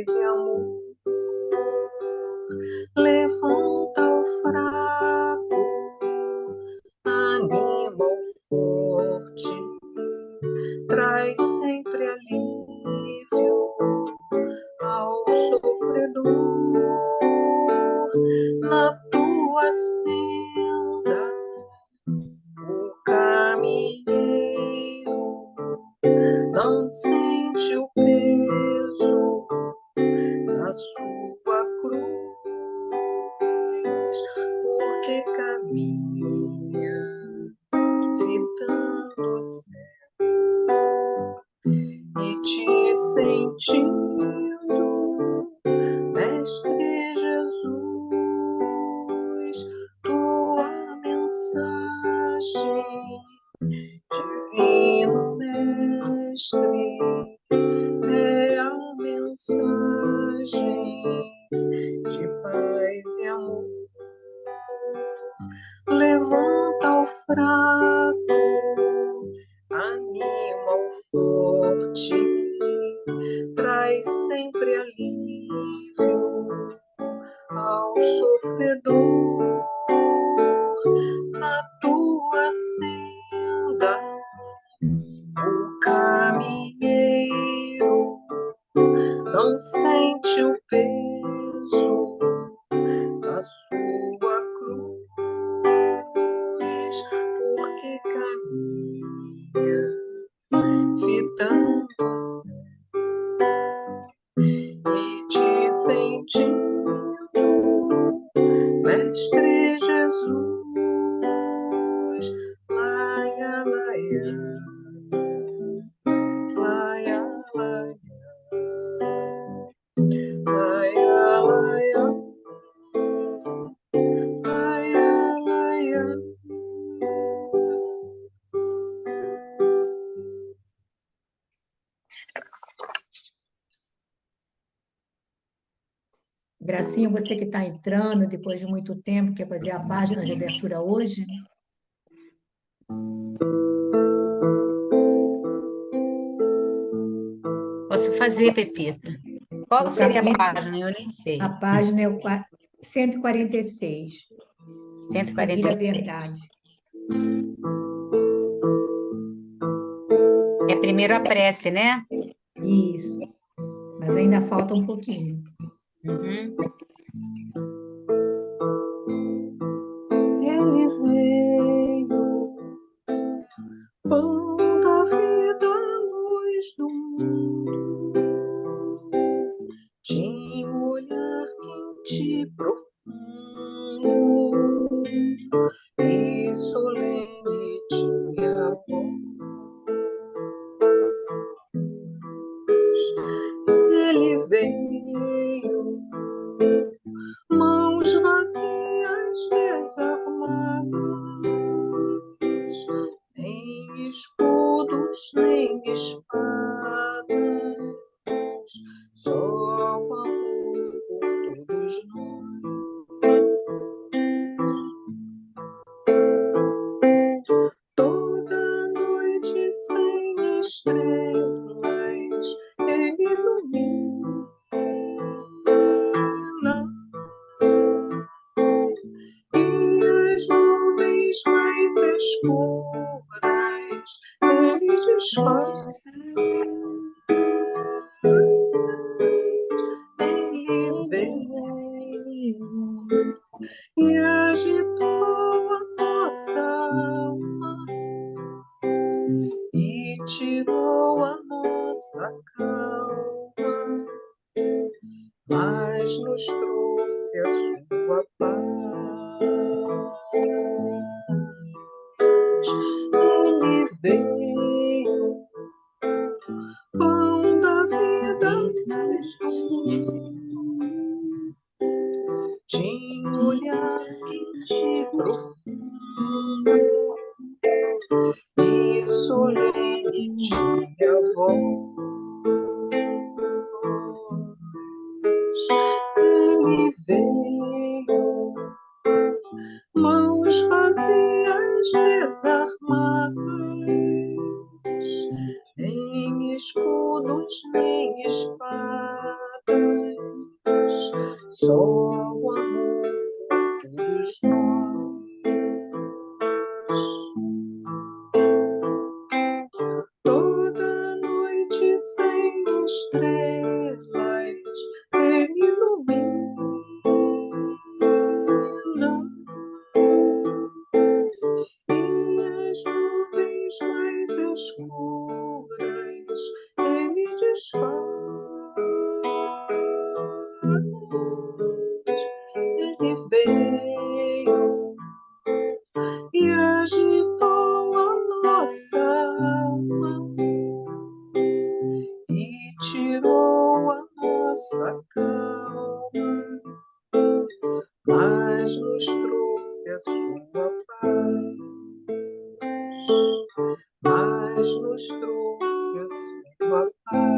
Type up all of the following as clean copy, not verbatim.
paz e amor. Levanta o fraco, anima o forte, traz sempre alívio ao sofredor. Na tua senda, o caminheiro não sente o peso da sua cruz, porque caminha fitando o céu e te sentindo, Mestre Jesus, tua mensagem, Divino Mestre, é a mensagem de paz e amor. Levanta o fraco, anima o forte, traz sempre alívio ao sofredor. Na tua senda, o caminheiro não sente o peso da sua cruz, porque caminha fitando o céu e te sentindo, Mestre Jesus, laia, laia, laia, laia, laia, laia, laia. Gracinha, você que está entrando depois de muito tempo, quer fazer a página de abertura hoje? Posso fazer, Pepita. Qual Eu seria a sabia- página? Eu nem sei. A página é o 146. Seguir a 146. verdade. É primeiro a prece, né? Isso. Mas ainda falta um pouquinho. Uhum. Ele veio, pão da vida, luz do mundo, tinha um olhar quente e profundo e solene tinha a voz. Ele veio, mãos vazias, desarmadas, nem escudos, nem espadas, só o amor por todos nós. Toda noite sem estrelas, ele ilumina. E as nuvens mais escuras ele desfaz. Ele veio e agitou a nossa alma e tirou a nossa calma, mas nos trouxe a sua paz. Ele veio, pão da vida, luz do mundo, tinha um olhar quente e profundo e solene tinha a voz. Ele veio, mãos vazias, desarmadas, nem escudos, nem espadas, só o amor por todos nós. Toda noite sem estrelas ele ilumina, e as nuvens mais escuras ele desfaz. Ele veio e agitou a nossa alma e tirou a nossa calma, mas nos trouxe a sua paz, mas nos trouxe a sua paz.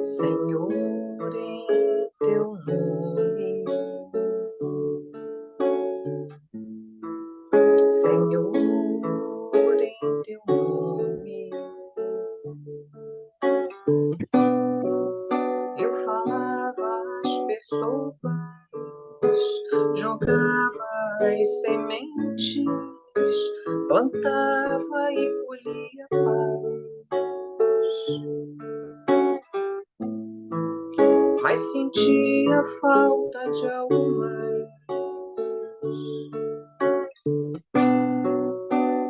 Senhor, em teu nome, Senhor, em teu nome, eu falava às pessoas, jogava as sementes, plantava e colhia paz, mas sentia falta de algo mais.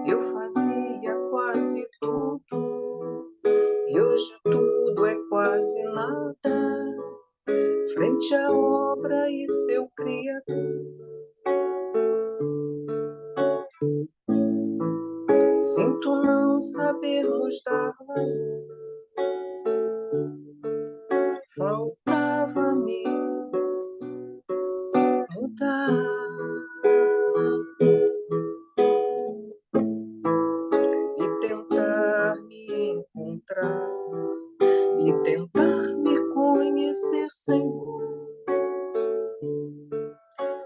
Eu fazia quase tudo e hoje tudo é quase nada frente à obra e seu Criador. Sinto não sabermos dar valor. Faltava-me mudar e tentar me encontrar e tentar me conhecer, Senhor.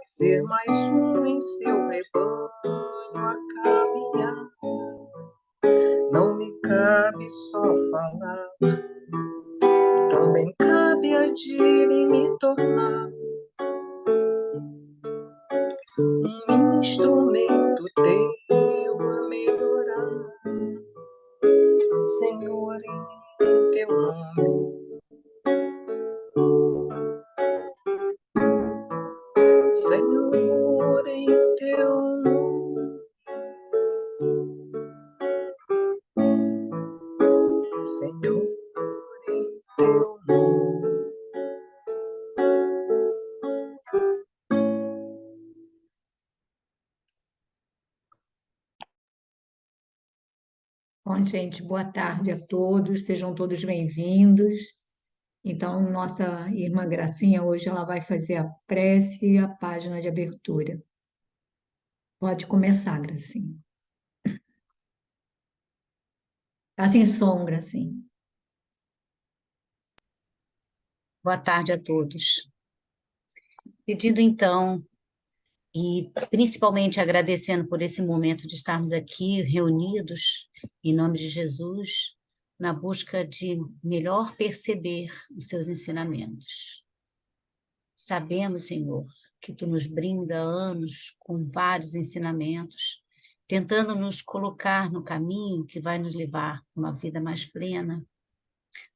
Ser mais um em seu rebanho a caminhar. Não me cabe só falar, também cabe agir e me tornar um instrumento teu a melhorar. Senhor, em teu nome, Senhor, em teu nome, Senhor, em teu nome. Bom, gente, boa tarde a todos, sejam todos bem-vindos. Então, nossa irmã Gracinha hoje ela vai fazer a prece e a página de abertura. Pode começar, Gracinha. Tá sem som, Gracinha. Boa tarde a todos. Pedindo então, e principalmente agradecendo por esse momento de estarmos aqui reunidos, em nome de Jesus, na busca de melhor perceber os seus ensinamentos. Sabemos, Senhor, que Tu nos brinda anos com vários ensinamentos, tentando nos colocar no caminho que vai nos levar a uma vida mais plena,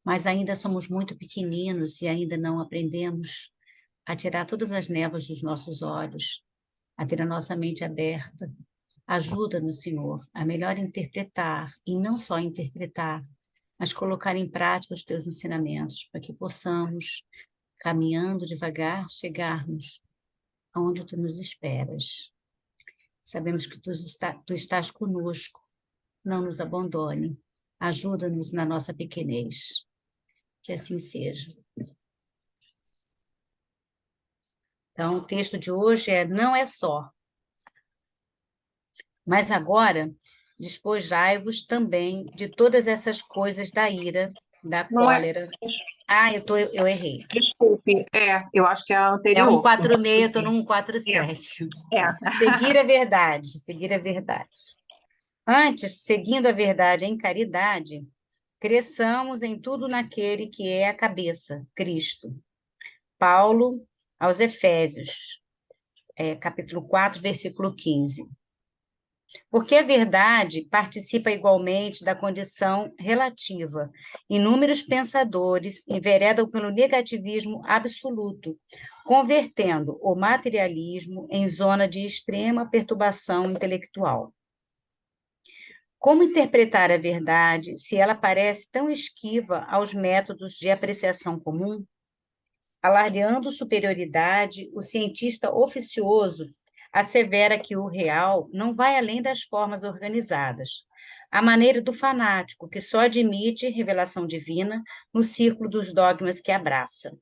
mas ainda somos muito pequeninos e ainda não aprendemos a tirar todas as névoas dos nossos olhos, a ter a nossa mente aberta. Ajuda-nos, Senhor, a melhor interpretar, e não só interpretar, mas colocar em prática os Teus ensinamentos, para que possamos, caminhando devagar, chegarmos aonde Tu nos esperas. Sabemos que Tu estás conosco, não nos abandone, ajuda-nos na nossa pequenez. Que assim seja. Então, o texto de hoje não é só. Mas agora, despojai-vos também de todas essas coisas da ira, da Não é, cólera. Eu errei. desculpe, eu acho que é a É anterior. 146, eu estou no 147. Seguir a verdade, seguir a verdade. Antes, seguindo a verdade em caridade, cresçamos em tudo naquele que é a cabeça, Cristo. Paulo aos Efésios, capítulo 4, versículo 15. Porque a verdade participa igualmente da condição relativa. Inúmeros pensadores enveredam pelo negativismo absoluto, convertendo o materialismo em zona de extrema perturbação intelectual. Como interpretar a verdade se ela parece tão esquiva aos métodos de apreciação comum? Alardeando superioridade, o cientista oficioso assevera que o real não vai além das formas organizadas, à maneira do fanático, que só admite revelação divina no círculo dos dogmas que abraça.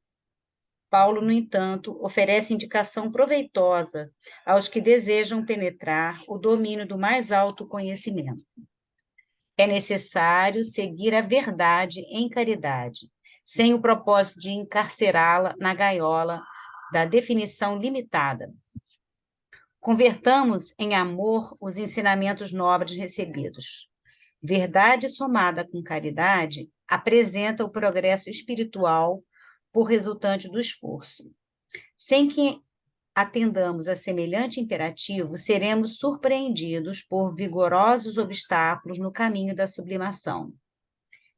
Paulo, no entanto, oferece indicação proveitosa aos que desejam penetrar o domínio do mais alto conhecimento. É necessário seguir a verdade em caridade, sem o propósito de encarcerá-la na gaiola da definição limitada. Convertamos em amor os ensinamentos nobres recebidos. Verdade somada com caridade apresenta o progresso espiritual por resultante do esforço. Sem que atendamos a semelhante imperativo, seremos surpreendidos por vigorosos obstáculos no caminho da sublimação.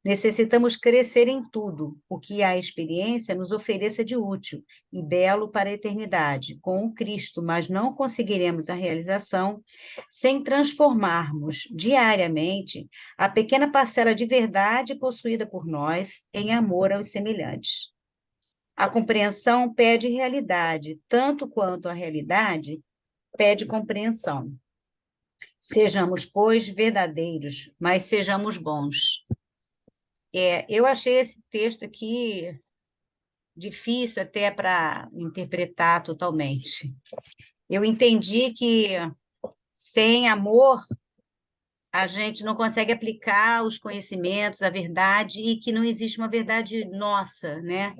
Necessitamos crescer em tudo o que a experiência nos ofereça de útil e belo para a eternidade, com o Cristo, mas não conseguiremos a realização sem transformarmos diariamente a pequena parcela de verdade possuída por nós em amor aos semelhantes. A compreensão pede realidade, tanto quanto a realidade pede compreensão. Sejamos, pois, verdadeiros, mas sejamos bons. Eu achei esse texto aqui difícil até para interpretar totalmente. Eu entendi que sem amor a gente não consegue aplicar os conhecimentos, a verdade, e que não existe uma verdade nossa, né?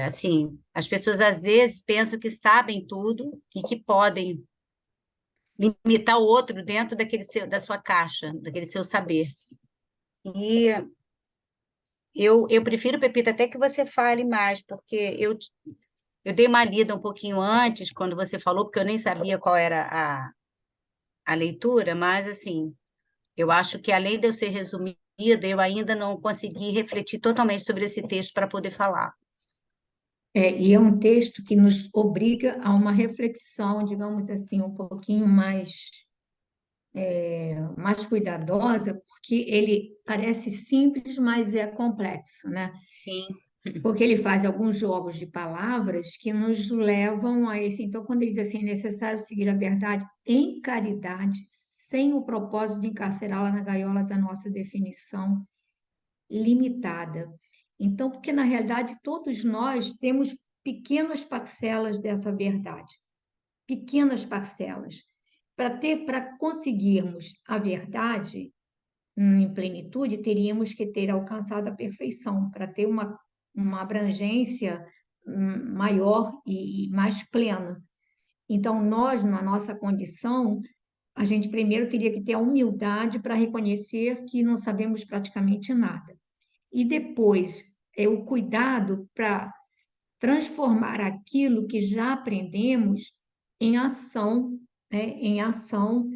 Assim, as pessoas às vezes pensam que sabem tudo e que podem limitar o outro dentro da sua caixa, daquele seu saber. E eu prefiro, Pepita, até que você fale mais, porque eu dei uma lida um pouquinho antes, quando você falou, porque eu nem sabia qual era a leitura, mas, assim, eu acho que, além de eu ser resumida, eu ainda não consegui refletir totalmente sobre esse texto para poder falar. E é um texto que nos obriga a uma reflexão, digamos assim, um pouquinho mais cuidadosa, porque ele parece simples, mas é complexo, né? Sim, Porque ele faz alguns jogos de palavras que nos levam a esse. Então, quando ele diz assim, é necessário seguir a verdade em caridade, sem o propósito de encarcerá-la na gaiola da nossa definição limitada. Então, porque na realidade todos nós temos pequenas parcelas dessa verdade, pequenas parcelas. Para conseguirmos a verdade em plenitude, teríamos que ter alcançado a perfeição, para ter uma abrangência maior e mais plena. Então, nós, na nossa condição, a gente primeiro teria que ter a humildade para reconhecer que não sabemos praticamente nada. E depois, o cuidado para transformar aquilo que já aprendemos em ação, né? Em ação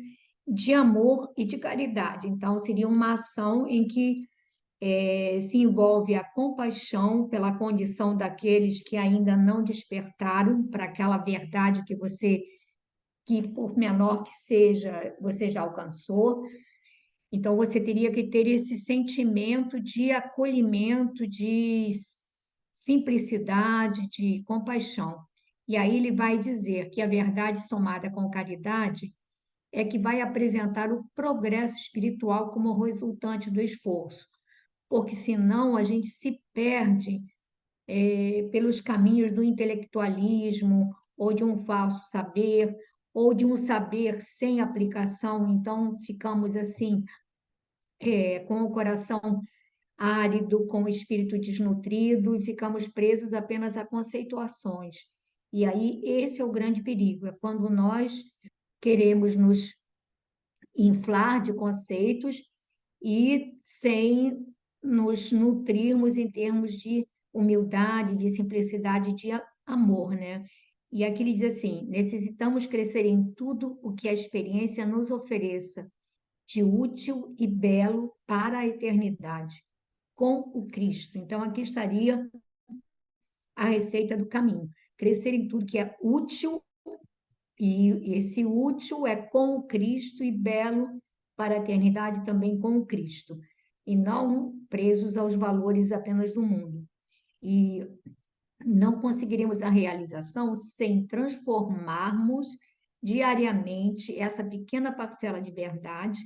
de amor e de caridade. Então, seria uma ação em que se envolve a compaixão pela condição daqueles que ainda não despertaram para aquela verdade que por menor que seja, você já alcançou. Então, você teria que ter esse sentimento de acolhimento, de simplicidade, de compaixão. E aí ele vai dizer que a verdade somada com caridade é que vai apresentar o progresso espiritual como resultante do esforço, porque senão a gente se perde pelos caminhos do intelectualismo ou de um falso saber ou de um saber sem aplicação, então ficamos assim, com o coração árido, com o espírito desnutrido e ficamos presos apenas a conceituações. E aí esse é o grande perigo, é quando nós queremos nos inflar de conceitos e sem nos nutrirmos em termos de humildade, de simplicidade, de amor, né? E aqui ele diz assim: necessitamos crescer em tudo o que a experiência nos ofereça de útil e belo para a eternidade, com o Cristo. Então, aqui estaria a receita do caminho: crescer em tudo que é útil, e esse útil é com o Cristo e belo para a eternidade também com o Cristo, e não presos aos valores apenas do mundo. E não conseguiremos a realização sem transformarmos diariamente essa pequena parcela de verdade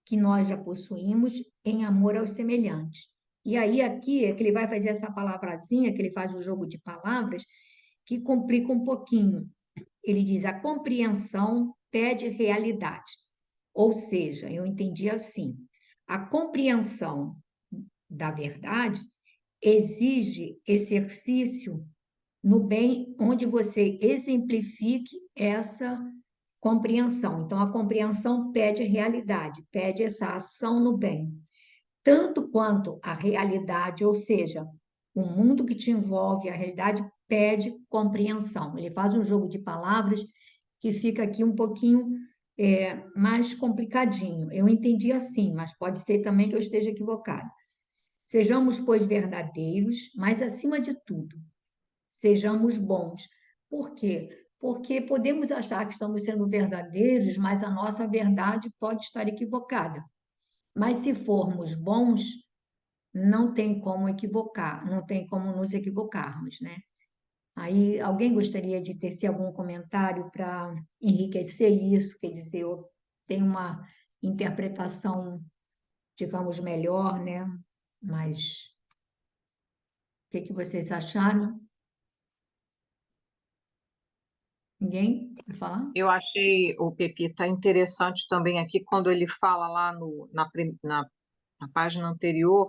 que nós já possuímos em amor aos semelhantes. E aí aqui é que ele vai fazer essa palavrazinha, que ele faz o jogo de palavras, que complica um pouquinho. Ele diz: a compreensão pede realidade. Ou seja, eu entendi assim: a compreensão da verdade exige exercício no bem, onde você exemplifique essa compreensão. Então, a compreensão pede realidade, pede essa ação no bem. Tanto quanto a realidade, ou seja, o mundo que te envolve, a realidade pede compreensão. Ele faz um jogo de palavras que fica aqui um pouquinho mais complicadinho. Eu entendi assim, mas pode ser também que eu esteja equivocada. Sejamos, pois, verdadeiros, mas acima de tudo, sejamos bons. Por quê? Porque podemos achar que estamos sendo verdadeiros, mas a nossa verdade pode estar equivocada. Mas se formos bons, não tem como equivocar, não tem como nos equivocarmos, né? Aí, alguém gostaria de tecer algum comentário para enriquecer isso? Quer dizer, eu tenho uma interpretação, digamos, melhor, né? Mas o que que vocês acharam? Ninguém vai falar? Eu achei o Pepita interessante também aqui, quando ele fala lá na página anterior,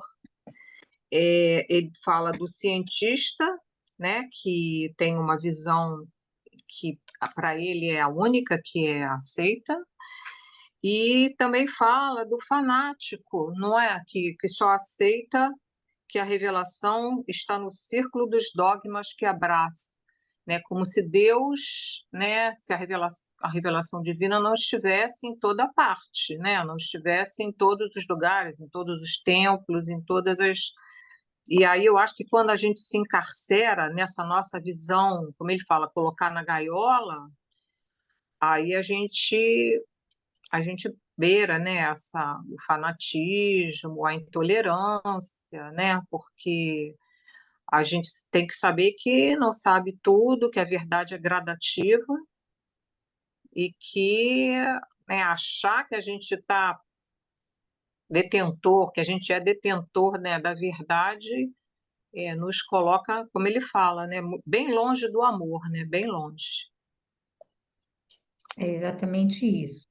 ele fala do cientista, né, que tem uma visão que para ele é a única que é aceita, e também fala do fanático, não é? Que só aceita que a revelação está no círculo dos dogmas que abraça, né? Como se Deus, né, se a revelação divina não estivesse em toda parte, né? Não estivesse em todos os lugares, em todos os templos, em todas as... E aí eu acho que quando a gente se encarcera nessa nossa visão, como ele fala, colocar na gaiola, aí a gente beira, né, o fanatismo, a intolerância, né, porque a gente tem que saber que não sabe tudo, que a verdade é gradativa e que, né, achar que a gente está detentor, que a gente é detentor, né, da verdade, nos coloca, como ele fala, né, bem longe do amor, né, bem longe. É exatamente isso.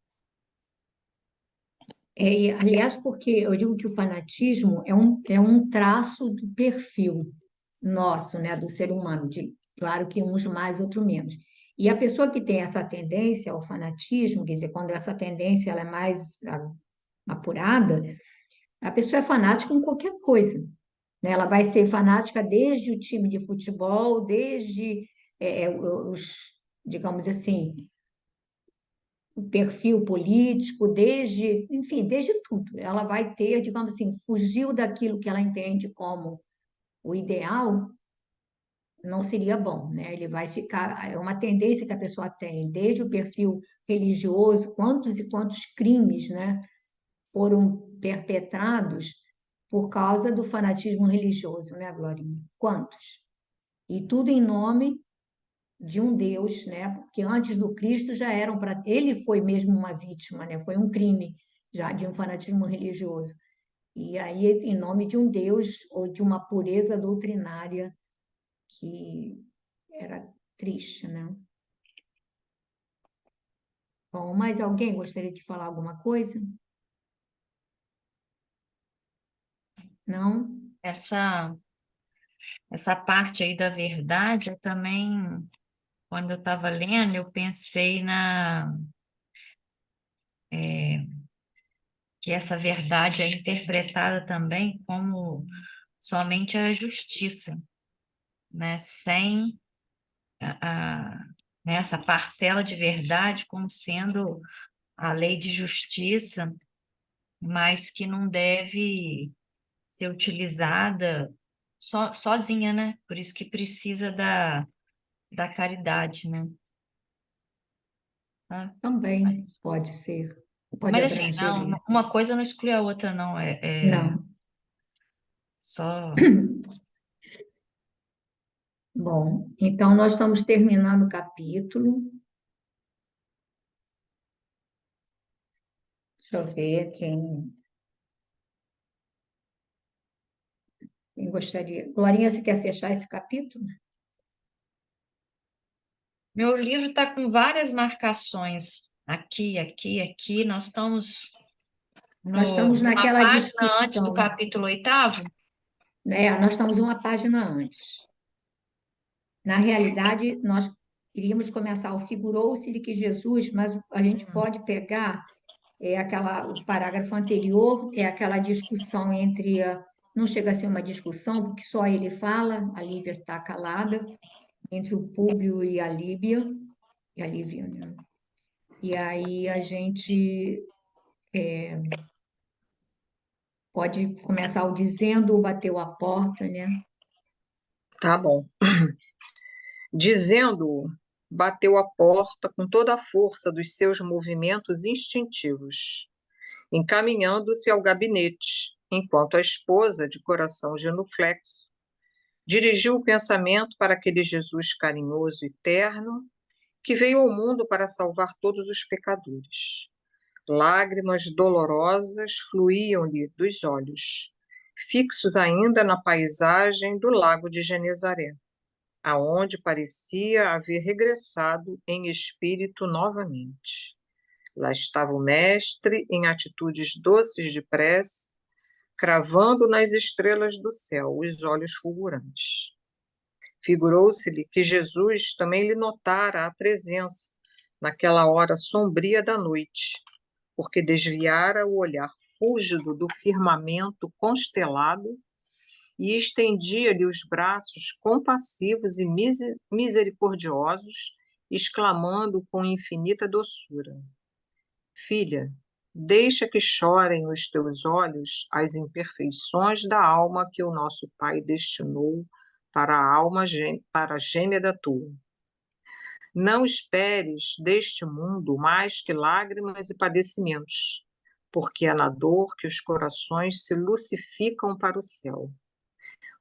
Aliás, porque eu digo que o fanatismo é um traço do perfil nosso, né, do ser humano, claro que uns mais, outros menos. E a pessoa que tem essa tendência ao fanatismo, quer dizer, quando essa tendência ela é mais apurada, a pessoa é fanática em qualquer coisa, né? Ela vai ser fanática desde o time de futebol, desde digamos assim, o perfil político, enfim, desde tudo. Ela vai ter, digamos assim, fugiu daquilo que ela entende como o ideal, não seria bom, né? Ele vai ficar, é uma tendência que a pessoa tem, desde o perfil religioso, quantos e quantos crimes, né, foram perpetrados por causa do fanatismo religioso, né, Glorinha? Quantos? E tudo em nome de um Deus, né? Porque antes do Cristo já eram para ele foi mesmo uma vítima, né? Foi um crime já de um fanatismo religioso. E aí em nome de um Deus ou de uma pureza doutrinária que era triste, né? Bom, mais alguém gostaria de falar alguma coisa? Não? Essa parte aí da verdade, eu também, quando eu estava lendo, eu pensei que essa verdade é interpretada também como somente a justiça, né? Sem né, essa parcela de verdade como sendo a lei de justiça, mas que não deve ser utilizada sozinha, né? Por isso que precisa da caridade, né? Tá? Também pode ser. Pode Mas assim, abranger isso. uma coisa não exclui a outra, não. É Não. só. Bom, então nós estamos terminando o capítulo. Deixa eu ver quem gostaria. Glorinha, você quer fechar esse capítulo? Meu livro está com várias marcações aqui, aqui, aqui. Nós estamos Nós estamos numa naquela página antes do discussão, capítulo 8º. né? Nós estamos uma página antes. Na realidade, nós queríamos começar o figurou-se de que Jesus, mas a gente pode pegar o parágrafo anterior, é aquela discussão entre não chega a ser uma discussão, porque só ele fala, a Lívia está calada, entre o Públio e a Lívia, né? E aí a gente pode começar o dizendo, bateu a porta, né? Tá bom. Dizendo-o, bateu a porta com toda a força dos seus movimentos instintivos, encaminhando-se ao gabinete, enquanto a esposa, de coração genuflexo, dirigiu o pensamento para aquele Jesus carinhoso e terno que veio ao mundo para salvar todos os pecadores. Lágrimas dolorosas fluíam-lhe dos olhos, fixos ainda na paisagem do lago de Genezaré, aonde parecia haver regressado em espírito novamente. Lá estava o mestre, em atitudes doces de prece, cravando nas estrelas do céu os olhos fulgurantes. Figurou-se-lhe que Jesus também lhe notara a presença naquela hora sombria da noite, porque desviara o olhar fúlgido do firmamento constelado e estendia-lhe os braços compassivos e misericordiosos, exclamando com infinita doçura: Filha, deixa que chorem os teus olhos as imperfeições da alma que o nosso Pai destinou para a alma para a gêmea da tua. Não esperes deste mundo mais que lágrimas e padecimentos, porque é na dor que os corações se lucificam para o céu.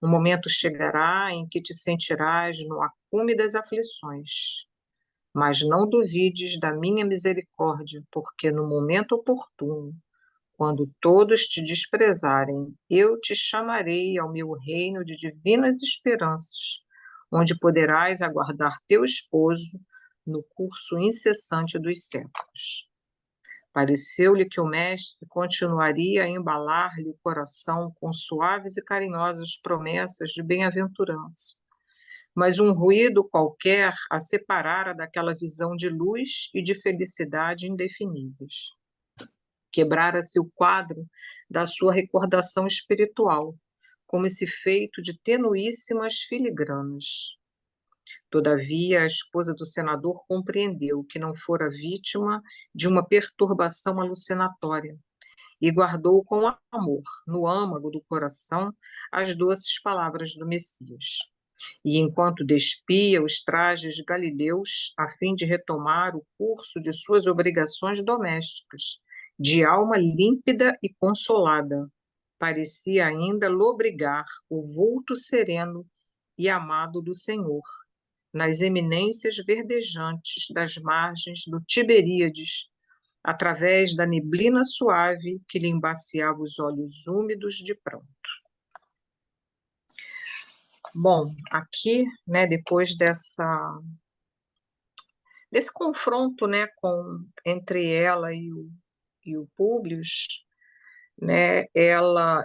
Um momento chegará em que te sentirás no acume das aflições, mas não duvides da minha misericórdia, porque no momento oportuno, quando todos te desprezarem, eu te chamarei ao meu reino de divinas esperanças, onde poderás aguardar teu esposo no curso incessante dos séculos. Pareceu-lhe que o mestre continuaria a embalar-lhe o coração com suaves e carinhosas promessas de bem-aventurança, mas um ruído qualquer a separara daquela visão de luz e de felicidade indefiníveis. Quebrara-se o quadro da sua recordação espiritual, como se feito de tenuíssimas filigranas. Todavia, a esposa do senador compreendeu que não fora vítima de uma perturbação alucinatória e guardou com amor, no âmago do coração, as doces palavras do Messias. E enquanto despia os trajes galileus, a fim de retomar o curso de suas obrigações domésticas, de alma límpida e consolada, parecia ainda lobrigar o vulto sereno e amado do Senhor, nas eminências verdejantes das margens do Tiberíades, através da neblina suave que lhe embaciava os olhos úmidos de pranto. Bom, aqui, né, depois desse confronto, né, entre ela e o Públio, né,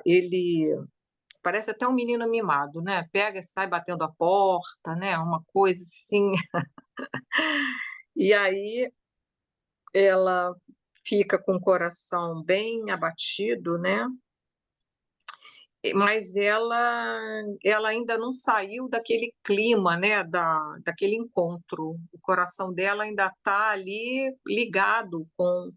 ele parece até um menino mimado, né, pega e sai batendo a porta, né, uma coisa assim, e aí ela fica com o coração bem abatido, né, mas ela ainda não saiu daquele clima, né, daquele encontro. O coração dela ainda está ali ligado com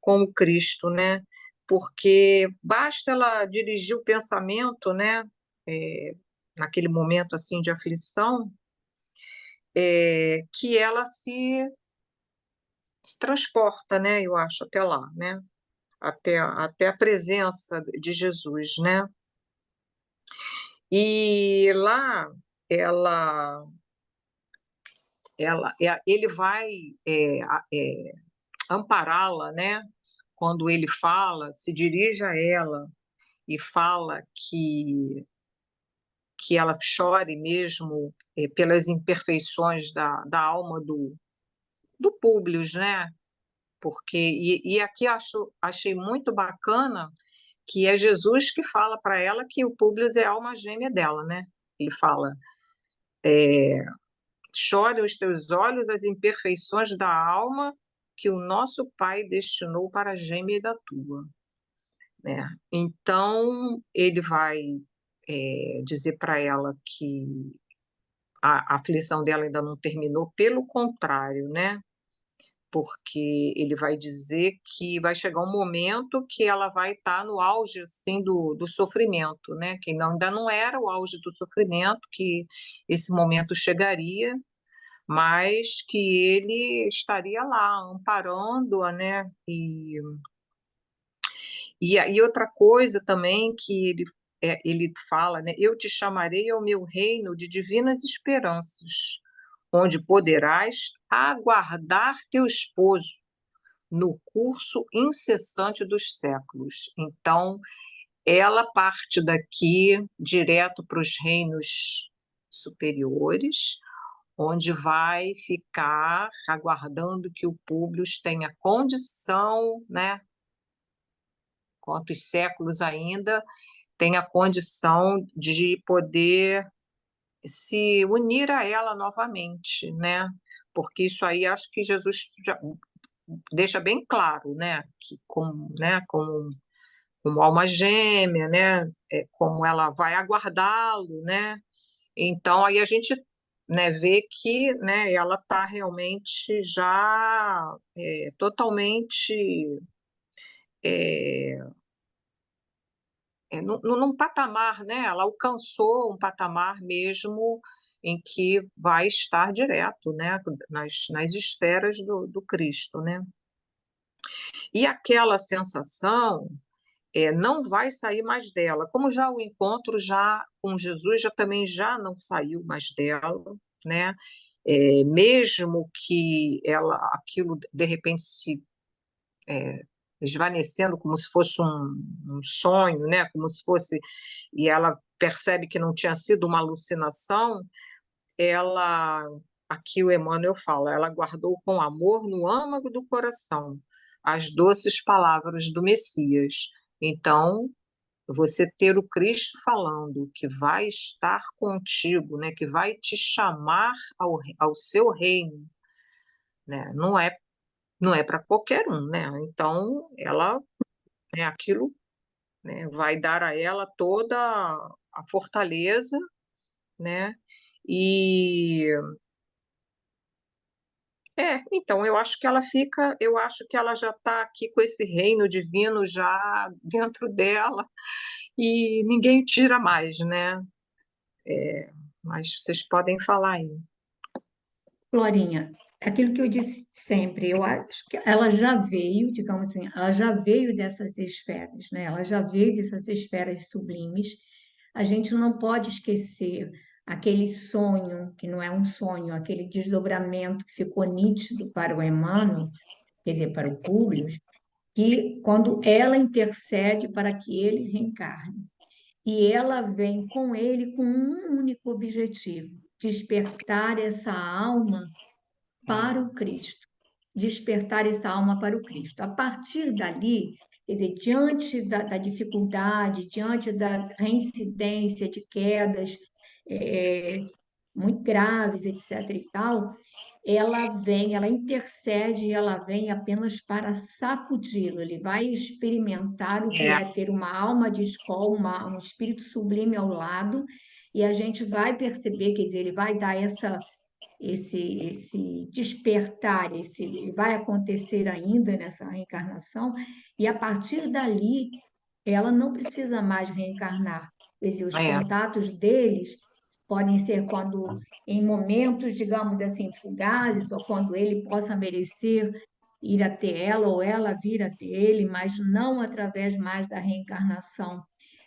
o Cristo, né? Porque basta ela dirigir o pensamento, né, é, naquele momento assim de aflição, que ela se transporta, né? Eu acho até lá, né? Até a presença de Jesus, né? E lá ela, ele vai ampará-la, né? Quando ele fala, se dirige a ela e fala que ela chore mesmo pelas imperfeições da alma do Públio, né? Porque e aqui achei muito bacana que é Jesus que fala para ela que o Públio é a alma gêmea dela, né? Ele fala: chore os teus olhos as imperfeições da alma que o nosso Pai destinou para a gêmea da tua, né? Então ele vai dizer para ela que a aflição dela ainda não terminou, pelo contrário, né? Porque ele vai dizer que vai chegar um momento que ela vai estar no auge assim do sofrimento, né? Que ainda não era o auge do sofrimento, que esse momento chegaria, mas que ele estaria lá amparando-a, né? E outra coisa também que ele fala, né? Eu te chamarei ao meu reino de divinas esperanças, onde poderás aguardar teu esposo no curso incessante dos séculos. Então, ela parte daqui direto para os reinos superiores, onde vai ficar aguardando que o Públio tenha condição, né? Quantos séculos ainda tenha condição de poder se unir a ela novamente, né? Porque isso aí acho que Jesus já deixa bem claro, né? Que como alma gêmea, né? Como ela vai aguardá-lo, né? Então aí a gente, né, vê que, né, ela está realmente já totalmente num patamar, né? Ela alcançou um patamar mesmo em que vai estar direto, né? Nas esferas do Cristo, né? E aquela sensação não vai sair mais dela, como já o encontro já com Jesus já também já não saiu mais dela, né? Mesmo que ela aquilo de repente se esvanecendo como se fosse um sonho, né? Como se fosse, e ela percebe que não tinha sido uma alucinação, ela, aqui o Emmanuel fala, ela guardou com amor no âmago do coração as doces palavras do Messias. Então, você ter o Cristo falando que vai estar contigo, né? Que vai te chamar ao seu reino, né? Não é para qualquer um, né? Então, ela, né, aquilo, né, vai dar a ela toda a fortaleza, né? E então eu acho que ela já está aqui com esse reino divino já dentro dela e ninguém tira mais, né? Mas vocês podem falar aí. Florinha, aquilo que eu disse sempre, eu acho que ela já veio, digamos assim, ela já veio dessas esferas, né? Ela já veio dessas esferas sublimes. A gente não pode esquecer aquele sonho, que não é um sonho, aquele desdobramento que ficou nítido para o Emmanuel, quer dizer, para o Públio, que quando ela intercede para que ele reencarne. E ela vem com ele com um único objetivo: despertar essa alma para o Cristo, despertar essa alma para o Cristo. A partir dali, quer dizer, diante da dificuldade, diante da reincidência de quedas muito graves, etc. e tal, ela intercede e ela vem apenas para sacudi-lo. Ele vai experimentar o que É, é ter uma alma de escola, um espírito sublime ao lado, e a gente vai perceber, quer dizer, ele vai dar esse despertar, vai acontecer ainda nessa reencarnação, e a partir dali ela não precisa mais reencarnar. Quer dizer, os é, contatos deles podem ser quando, em momentos, digamos assim, fugazes, ou quando ele possa merecer ir até ela, ou ela vir até ele, mas não através mais da reencarnação.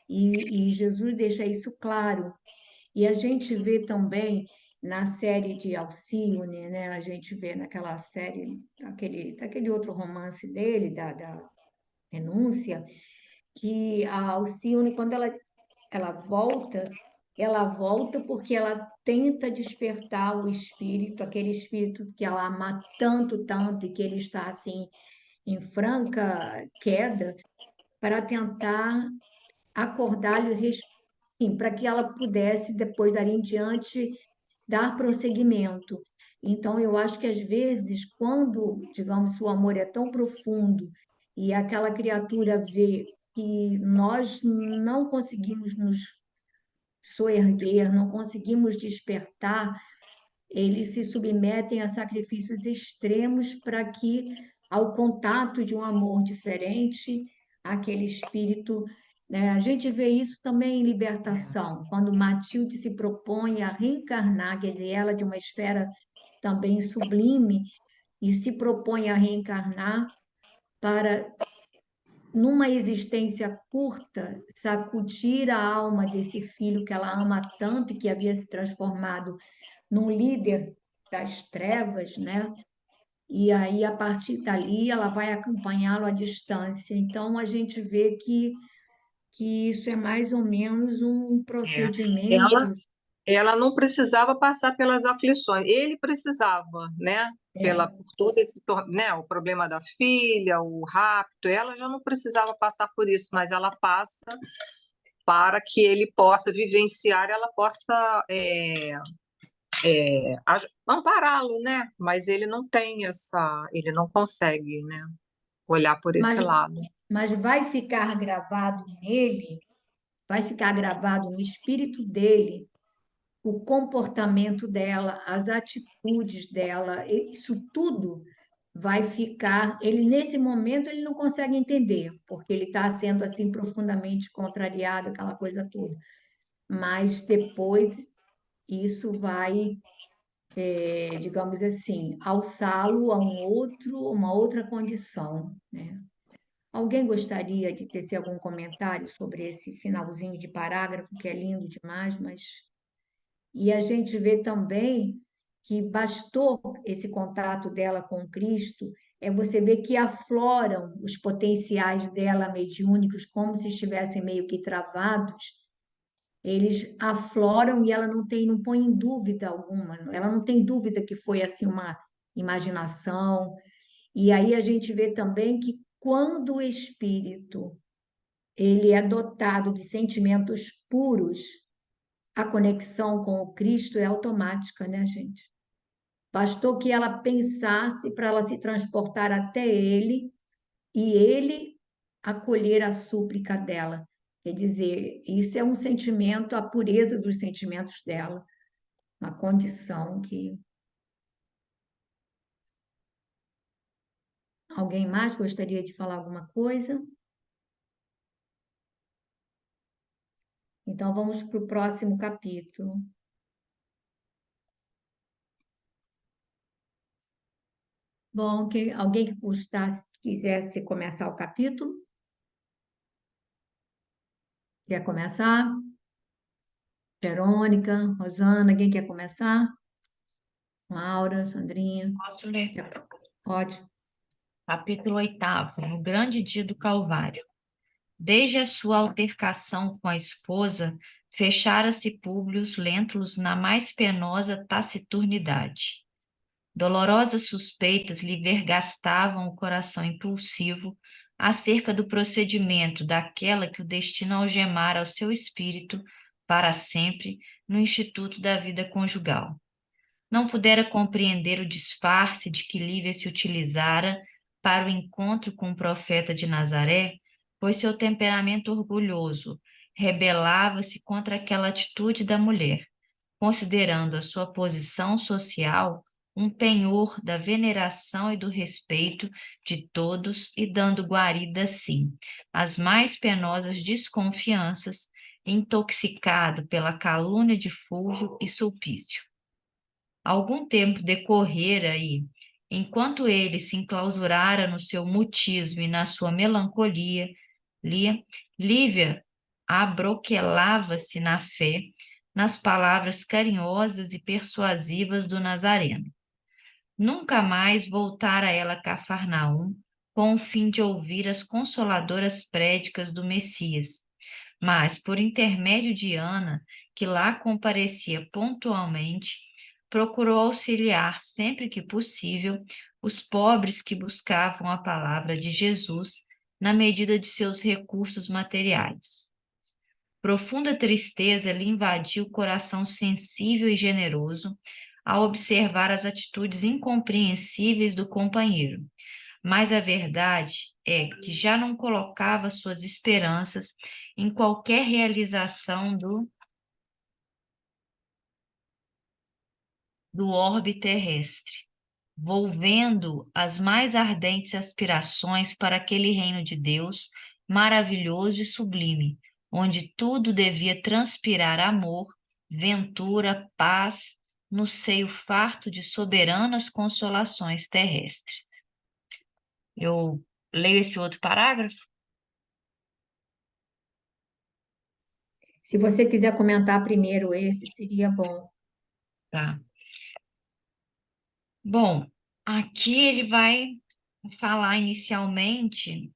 E Jesus deixa isso claro. E a gente vê também na série de Alcione, né? A gente vê naquela série, daquele outro romance dele, da Renúncia, que a Alcione, quando ela ela volta porque ela tenta despertar o espírito, aquele espírito que ela ama tanto, tanto, e que ele está assim em franca queda, para tentar acordá-lo para que ela pudesse, depois dali em diante, dar prosseguimento. Então, eu acho que às vezes, quando, digamos, o amor é tão profundo e aquela criatura vê que nós não conseguimos nos soerguer, não conseguimos despertar, eles se submetem a sacrifícios extremos para que, ao contato de um amor diferente, aquele espírito. Né? A gente vê isso também em Libertação, quando Matilde se propõe a reencarnar, quer dizer, ela de uma esfera também sublime, e se propõe a reencarnar para, numa existência curta, sacudir a alma desse filho que ela ama tanto e que havia se transformado num líder das trevas, né? E aí, a partir dali, ela vai acompanhá-lo à distância. Então, a gente vê que isso é mais ou menos um é. Ela, procedimento. ela não precisava passar pelas aflições, ele precisava, né? É, Por todo né? O problema da filha, o rapto, ela já não precisava passar por isso, mas ela passa para que ele possa vivenciar, ela possa ampará-lo, né? Mas ele não tem ele não consegue, né? Olhar por esse mas, lado. mas vai ficar gravado nele, vai ficar gravado no espírito dele o comportamento dela, as atitudes dela, isso tudo vai ficar. Ele nesse momento ele não consegue entender, porque ele está sendo assim profundamente contrariado, aquela coisa toda. Mas depois isso vai, digamos assim, alçá-lo a uma outra condição, né? Alguém gostaria de tecer algum comentário sobre esse finalzinho de parágrafo, que é lindo demais, mas e a gente vê também que bastou esse contato dela com Cristo, você vê que afloram os potenciais dela mediúnicos, como se estivessem meio que travados, eles afloram e ela não põe em dúvida alguma, ela não tem dúvida que foi assim uma imaginação. E aí a gente vê também que quando o espírito ele é dotado de sentimentos puros, a conexão com o Cristo é automática, né, gente? Bastou que ela pensasse para ela se transportar até ele e ele acolher a súplica dela. Quer dizer, isso é um sentimento, a pureza dos sentimentos dela, uma condição que. Alguém mais gostaria de falar alguma coisa? Então vamos para o próximo capítulo. Bom, alguém que gostasse, quisesse começar o capítulo? Quer começar? Verônica, Rosana, quem quer começar? Laura, Sandrinha, Posso ler? pode. Capítulo 8º, no grande dia do Calvário. Desde a sua altercação com a esposa, fechara-se Públio Lentulus na mais penosa taciturnidade. Dolorosas suspeitas lhe vergastavam o coração impulsivo acerca do procedimento daquela que o destino algemara ao seu espírito para sempre no instituto da vida conjugal. Não pudera compreender o disfarce de que Lívia se utilizara para o encontro com o profeta de Nazaré, pois seu temperamento orgulhoso rebelava-se contra aquela atitude da mulher, considerando a sua posição social um penhor da veneração e do respeito de todos e dando guarida, assim, às mais penosas desconfianças, intoxicado pela calúnia de Fúlvio e Sulpício. Algum tempo decorrera e, enquanto ele se enclausurara no seu mutismo e na sua melancolia, Lívia abroquelava-se na fé nas palavras carinhosas e persuasivas do Nazareno. Nunca mais voltara ela a Cafarnaum com o fim de ouvir as consoladoras prédicas do Messias, mas, por intermédio de Ana, que lá comparecia pontualmente, procurou auxiliar, sempre que possível, os pobres que buscavam a palavra de Jesus na medida de seus recursos materiais. Profunda tristeza lhe invadiu o coração sensível e generoso ao observar as atitudes incompreensíveis do companheiro, mas a verdade é que já não colocava suas esperanças em qualquer realização do orbe terrestre, volvendo as mais ardentes aspirações para aquele reino de Deus maravilhoso e sublime, onde tudo devia transpirar amor, ventura, paz, no seio farto de soberanas consolações terrestres. Eu leio esse outro parágrafo? Se você quiser comentar primeiro esse, seria bom. Tá. Bom, aqui ele vai falar inicialmente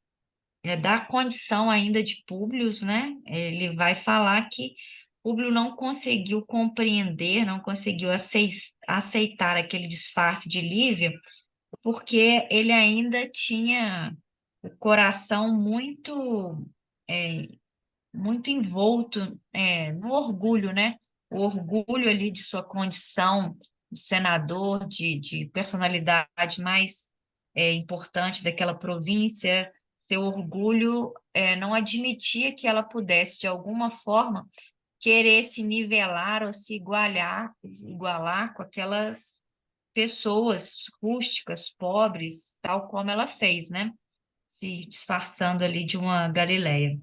da condição ainda de Públio, né? Ele vai falar que Públio não conseguiu compreender, não conseguiu aceitar aquele disfarce de Lívia, porque ele ainda tinha o coração muito envolto no orgulho, né? O orgulho ali de sua condição de senador, de personalidade mais importante daquela província. Seu orgulho não admitia que ela pudesse, de alguma forma, querer se nivelar ou se igualar com aquelas pessoas rústicas, pobres, tal como ela fez, né? Se disfarçando ali de uma Galileia.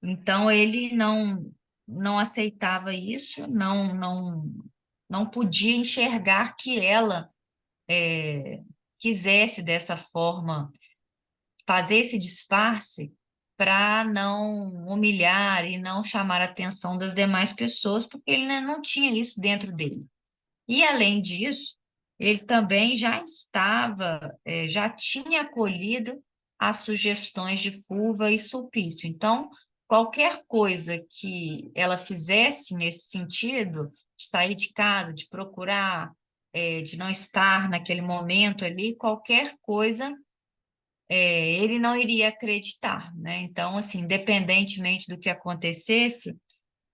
Então, ele não aceitava isso, não podia enxergar que ela quisesse, dessa forma, fazer esse disfarce para não humilhar e não chamar a atenção das demais pessoas, porque ele, né, não tinha isso dentro dele. E, além disso, ele também já tinha acolhido as sugestões de Fulva e Sulpício. Então, qualquer coisa que ela fizesse nesse sentido, de sair de casa, de procurar, de não estar naquele momento ali, qualquer coisa, ele não iria acreditar, né? Então, assim, independentemente do que acontecesse,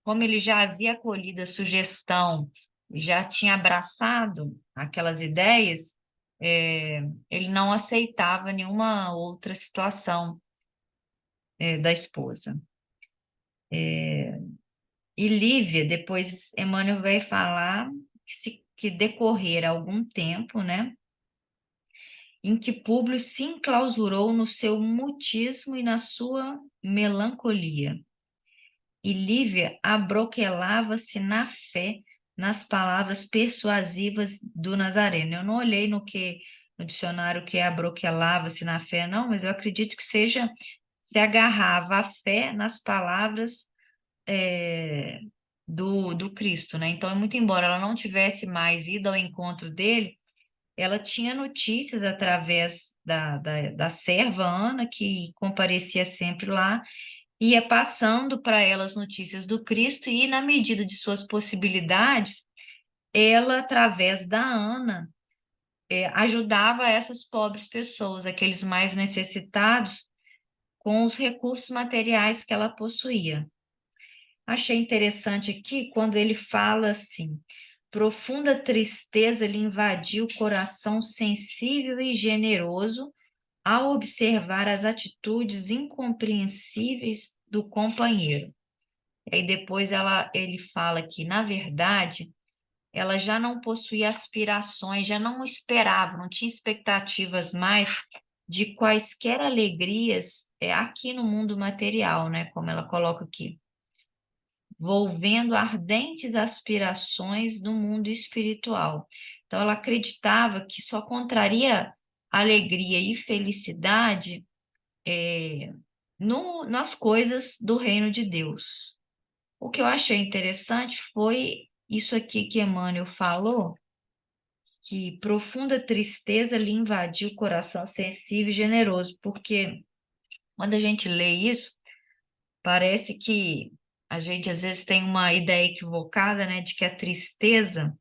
como ele já havia acolhido a sugestão, já tinha abraçado aquelas ideias, ele não aceitava nenhuma outra situação da esposa. E Lívia, depois Emmanuel vai falar que decorrer algum tempo, né, em que Públio se enclausurou no seu mutismo e na sua melancolia. E Lívia abroquelava-se na fé nas palavras persuasivas do Nazareno. Eu não olhei no dicionário que é abroquelava-se na fé, não, mas eu acredito que se agarrava à fé nas palavras do Cristo, né? Então, muito embora ela não tivesse mais ido ao encontro dele, ela tinha notícias através da serva Ana, que comparecia sempre lá, ia passando para ela as notícias do Cristo e, na medida de suas possibilidades, ela, através da Ana, ajudava essas pobres pessoas, aqueles mais necessitados, com os recursos materiais que ela possuía. Achei interessante aqui quando ele fala assim: profunda tristeza lhe invadiu o coração sensível e generoso ao observar as atitudes incompreensíveis do companheiro. E aí depois ele fala que, na verdade, ela já não possuía aspirações, já não esperava, não tinha expectativas mais de quaisquer alegrias aqui no mundo material, né? Como ela coloca aqui, volvendo ardentes aspirações do mundo espiritual. Então, ela acreditava que só encontraria alegria e felicidade nas coisas do reino de Deus. O que eu achei interessante foi isso aqui que Emmanuel falou, que profunda tristeza lhe invadiu o coração sensível e generoso, porque quando a gente lê isso, parece que a gente às vezes tem uma ideia equivocada, né, de que a tristeza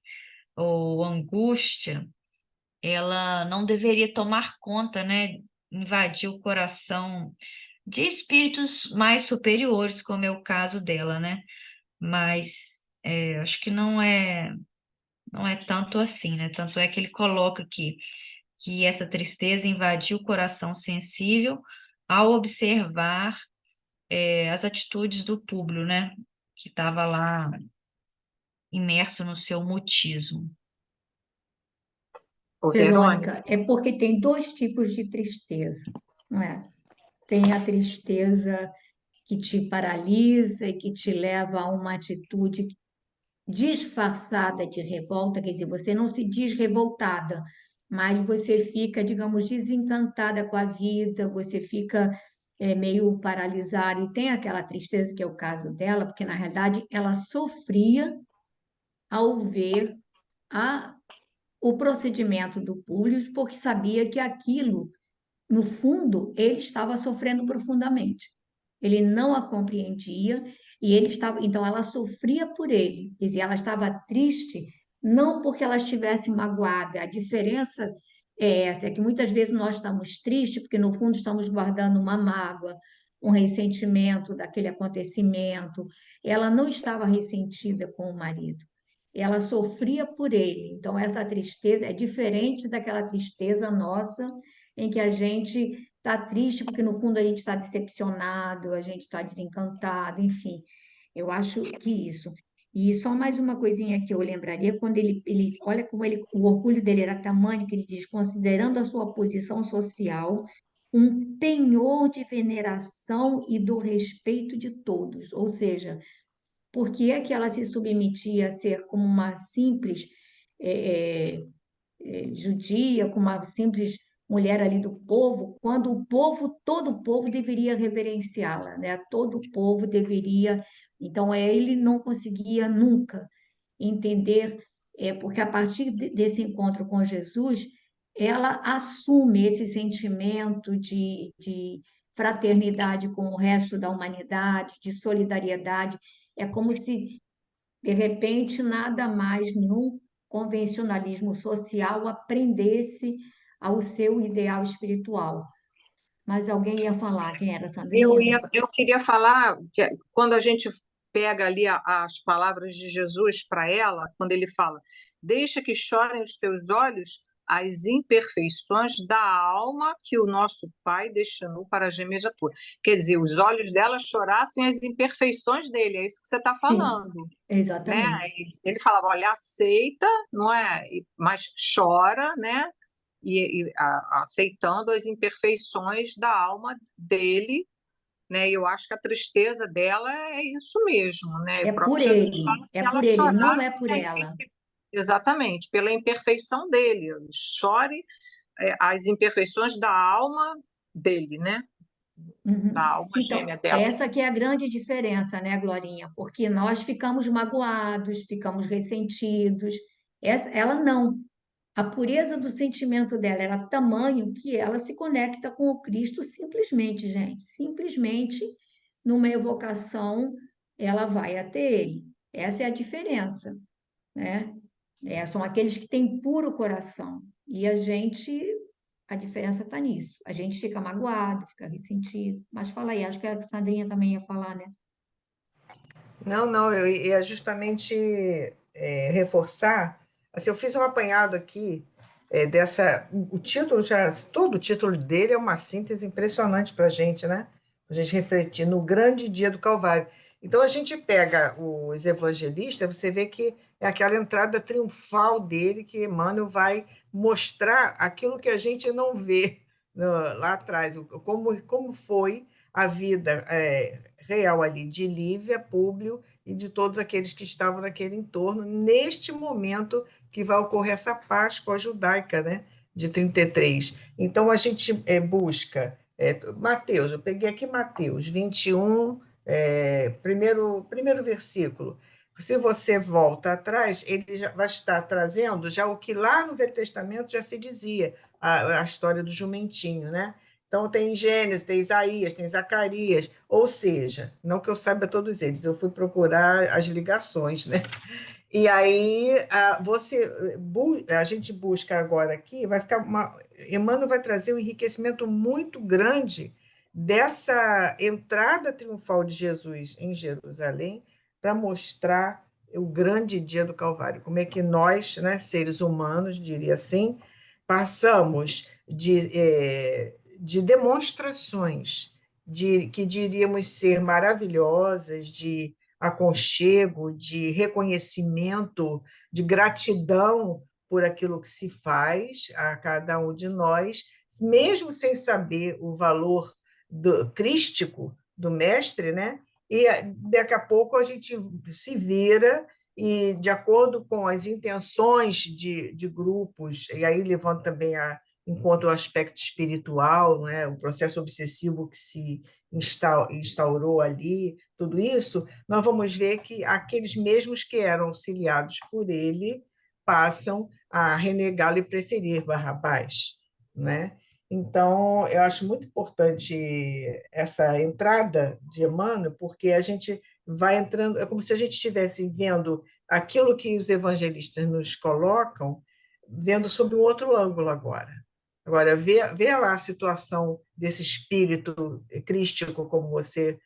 ou angústia, ela não deveria tomar conta, né, invadir o coração de espíritos mais superiores, como é o caso dela, né? Mas acho que não é tanto assim, né? Tanto é que ele coloca aqui que essa tristeza invadiu o coração sensível ao observar as atitudes do Públio, né? Que estava lá imerso no seu mutismo. Ô, Verônica, Verônica, é porque tem dois tipos de tristeza, não é? Tem a tristeza que te paralisa e que te leva a uma atitude disfarçada de revolta, quer dizer, você não se diz revoltada, mas você fica, digamos, desencantada com a vida, você fica meio paralisada, e tem aquela tristeza que é o caso dela, porque na realidade ela sofria ao ver a, o procedimento do Públio, porque sabia que aquilo, no fundo, ele estava sofrendo profundamente. Ele não a compreendia e ele estava, então ela sofria por ele. Quer dizer, ela estava triste não porque ela estivesse magoada. A diferença é essa, é que muitas vezes nós estamos tristes porque no fundo estamos guardando uma mágoa, um ressentimento daquele acontecimento. Ela não estava ressentida com o marido. Ela sofria por ele. Então essa tristeza é diferente daquela tristeza nossa em que a gente está triste porque no fundo a gente está decepcionado, a gente está desencantado, enfim. Eu acho que isso. E só mais uma coisinha que eu lembraria, quando ele olha como o orgulho dele era tamanho, que ele diz, considerando a sua posição social, um penhor de veneração e do respeito de todos. Ou seja, por que é que ela se submetia a ser como uma simples judia, como uma simples mulher ali do povo, quando o povo, todo o povo deveria reverenciá-la, né? Todo o povo deveria. Então, ele não conseguia nunca entender, porque a partir desse encontro com Jesus, ela assume esse sentimento de fraternidade com o resto da humanidade, de solidariedade. É como se de repente, nada mais, nenhum convencionalismo social aprendesse ao seu ideal espiritual. Mas alguém ia falar, quem era Sandrinha? eu queria falar que quando a gente pega ali as palavras de Jesus para ela, quando ele fala, deixa que chorem os teus olhos as imperfeições da alma que o nosso Pai destinou para gemer de tua. Quer dizer, os olhos dela chorassem as imperfeições dele, é isso que você está Sim, falando, né? exatamente. Ele falava, olha, aceita, não é? Mas chora, né? Aceitando as imperfeições da alma dele, né? E eu acho que a tristeza dela é isso mesmo, né? É O por próprio Jesus fala ele, é que ela por ele, não é chorasse por ela. exatamente pela imperfeição dele, chore as imperfeições da alma dele, né? Uhum. Da alma Então, gêmea dela. essa que é a grande diferença, né, Glorinha? Porque nós ficamos magoados, ficamos ressentidos. Ela não. A pureza do sentimento dela era tamanho que ela se conecta com o Cristo simplesmente, gente. Simplesmente, numa evocação, ela vai até ele. Essa é a diferença, né? São aqueles que têm puro coração. E a diferença está nisso. A gente fica magoado, fica ressentido. Mas fala aí, acho que a Sandrinha também ia falar, né? Não, não, eu ia justamente reforçar. Assim, eu fiz um apanhado aqui dessa. O título já, todo o título dele é uma síntese impressionante para a gente, né? Para a gente refletir no grande dia do Calvário. Então a gente pega os evangelistas, você vê que é aquela entrada triunfal dele que Emmanuel vai mostrar aquilo que a gente não vê lá atrás, como foi a vida real ali de Lívia, Públio e de todos aqueles que estavam naquele entorno, neste momento que vai ocorrer essa Páscoa judaica, né, de 33. Então, a gente busca, Mateus, eu peguei aqui Mateus 21, primeiro versículo. Se você volta atrás, ele já vai estar trazendo já o que lá no Velho Testamento já se dizia, a história do jumentinho, né? Então, tem Gênesis, tem Isaías, tem Zacarias, ou seja, não que eu saiba todos eles, eu fui procurar as ligações, né? E aí a gente busca agora aqui, Emmanuel vai trazer um enriquecimento muito grande dessa entrada triunfal de Jesus em Jerusalém para mostrar o grande dia do Calvário, como é que nós, né, seres humanos, diria assim, passamos de demonstrações que diríamos ser maravilhosas, de aconchego, de reconhecimento, de gratidão por aquilo que se faz a cada um de nós, mesmo sem saber o valor crístico do mestre, né? E daqui a pouco a gente se vira e, de acordo com as intenções de grupos, e aí levando também enquanto o aspecto espiritual, né, o processo obsessivo que se instaurou ali, tudo isso, nós vamos ver que aqueles mesmos que eram auxiliados por ele passam a renegá-lo e preferir Barrabás, né? Então, eu acho muito importante essa entrada de Emmanuel, porque a gente vai entrando, é como se a gente estivesse vendo aquilo que os evangelistas nos colocam, vendo sob um outro ângulo agora. Agora, vê lá a situação desse espírito crístico, como você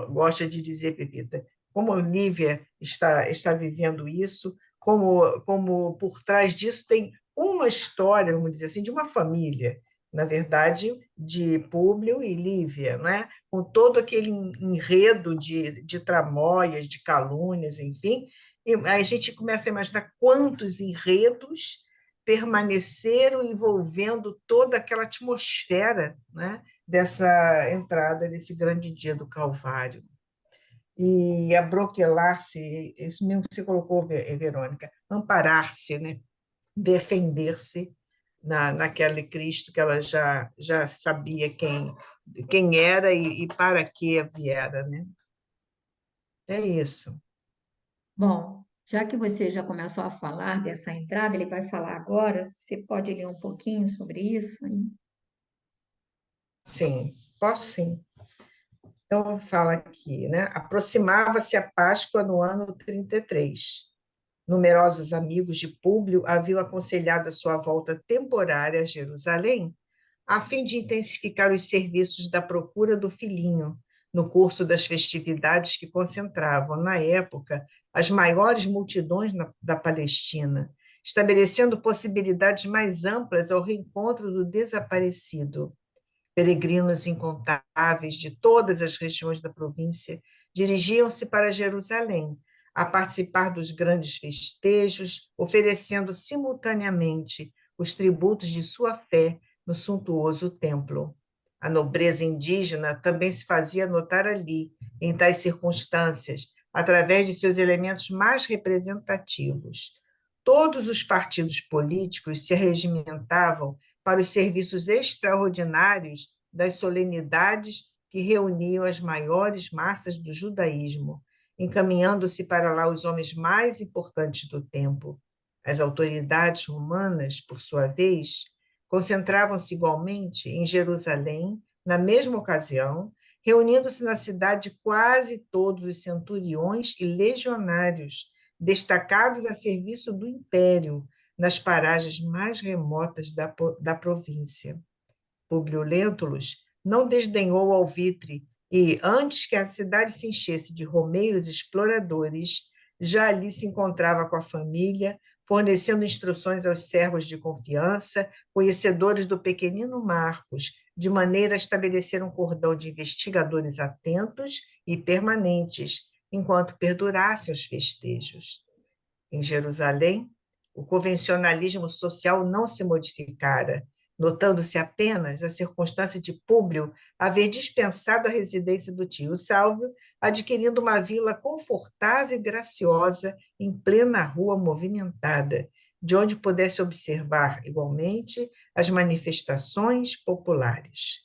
gosta de dizer, Pepita, como a Olivia está vivendo isso, como por trás disso tem uma história, vamos dizer assim, de uma família, na verdade, de Públio e Lívia, né? Com todo aquele enredo de tramóias, de calúnias, enfim, e aí a gente começa a imaginar quantos enredos permaneceram envolvendo toda aquela atmosfera, né, dessa entrada desse grande dia do Calvário. E abroquelar-se, isso mesmo que você colocou, Verônica, amparar-se, né, defender-se naquele Cristo que ela já sabia quem era e para que viera, né? É isso. Bom, já que você já começou a falar dessa entrada, ele vai falar agora. Você pode ler um pouquinho sobre isso, hein? Sim, posso sim. Então, fala aqui, né? Aproximava-se a Páscoa no ano 33. Numerosos amigos de Públio haviam aconselhado a sua volta temporária a Jerusalém, a fim de intensificar os serviços da procura do filhinho, no curso das festividades que concentravam, na época, as maiores multidões da Palestina, estabelecendo possibilidades mais amplas ao reencontro do desaparecido. Peregrinos incontáveis de todas as regiões da província dirigiam-se para Jerusalém, a participar dos grandes festejos, oferecendo simultaneamente os tributos de sua fé no suntuoso templo. A nobreza indígena também se fazia notar ali, em tais circunstâncias, através de seus elementos mais representativos. Todos os partidos políticos se arregimentavam para os serviços extraordinários das solenidades que reuniam as maiores massas do judaísmo, encaminhando-se para lá os homens mais importantes do tempo. As autoridades romanas, por sua vez, concentravam-se igualmente em Jerusalém, na mesma ocasião, reunindo-se na cidade quase todos os centuriões e legionários, destacados a serviço do império, nas paragens mais remotas da província. Públio Lentulus não desdenhou Alvitre e, antes que a cidade se enchesse de romeiros exploradores, já ali se encontrava com a família, fornecendo instruções aos servos de confiança, conhecedores do pequenino Marcos, de maneira a estabelecer um cordão de investigadores atentos e permanentes, enquanto perdurassem os festejos. Em Jerusalém, o convencionalismo social não se modificara, notando-se apenas a circunstância de Públio haver dispensado a residência do tio Sálvio, adquirindo uma vila confortável e graciosa em plena rua movimentada, de onde pudesse observar, igualmente, as manifestações populares.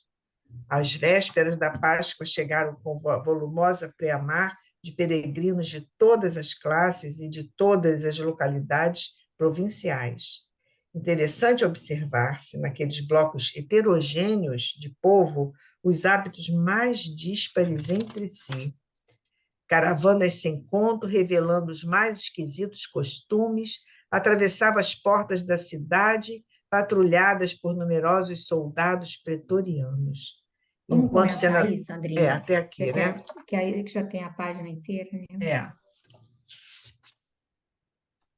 Às vésperas da Páscoa chegaram com volumosa preamar de peregrinos de todas as classes e de todas as localidades provinciais. Interessante observar-se, naqueles blocos heterogêneos de povo, os hábitos mais díspares entre si. Caravanas sem conto, revelando os mais esquisitos costumes, atravessavam as portas da cidade, patrulhadas por numerosos soldados pretorianos. Vamos Enquanto comentar isso, Sandrinha? até aqui, Você né? quer que aí que já tem a página inteira, né?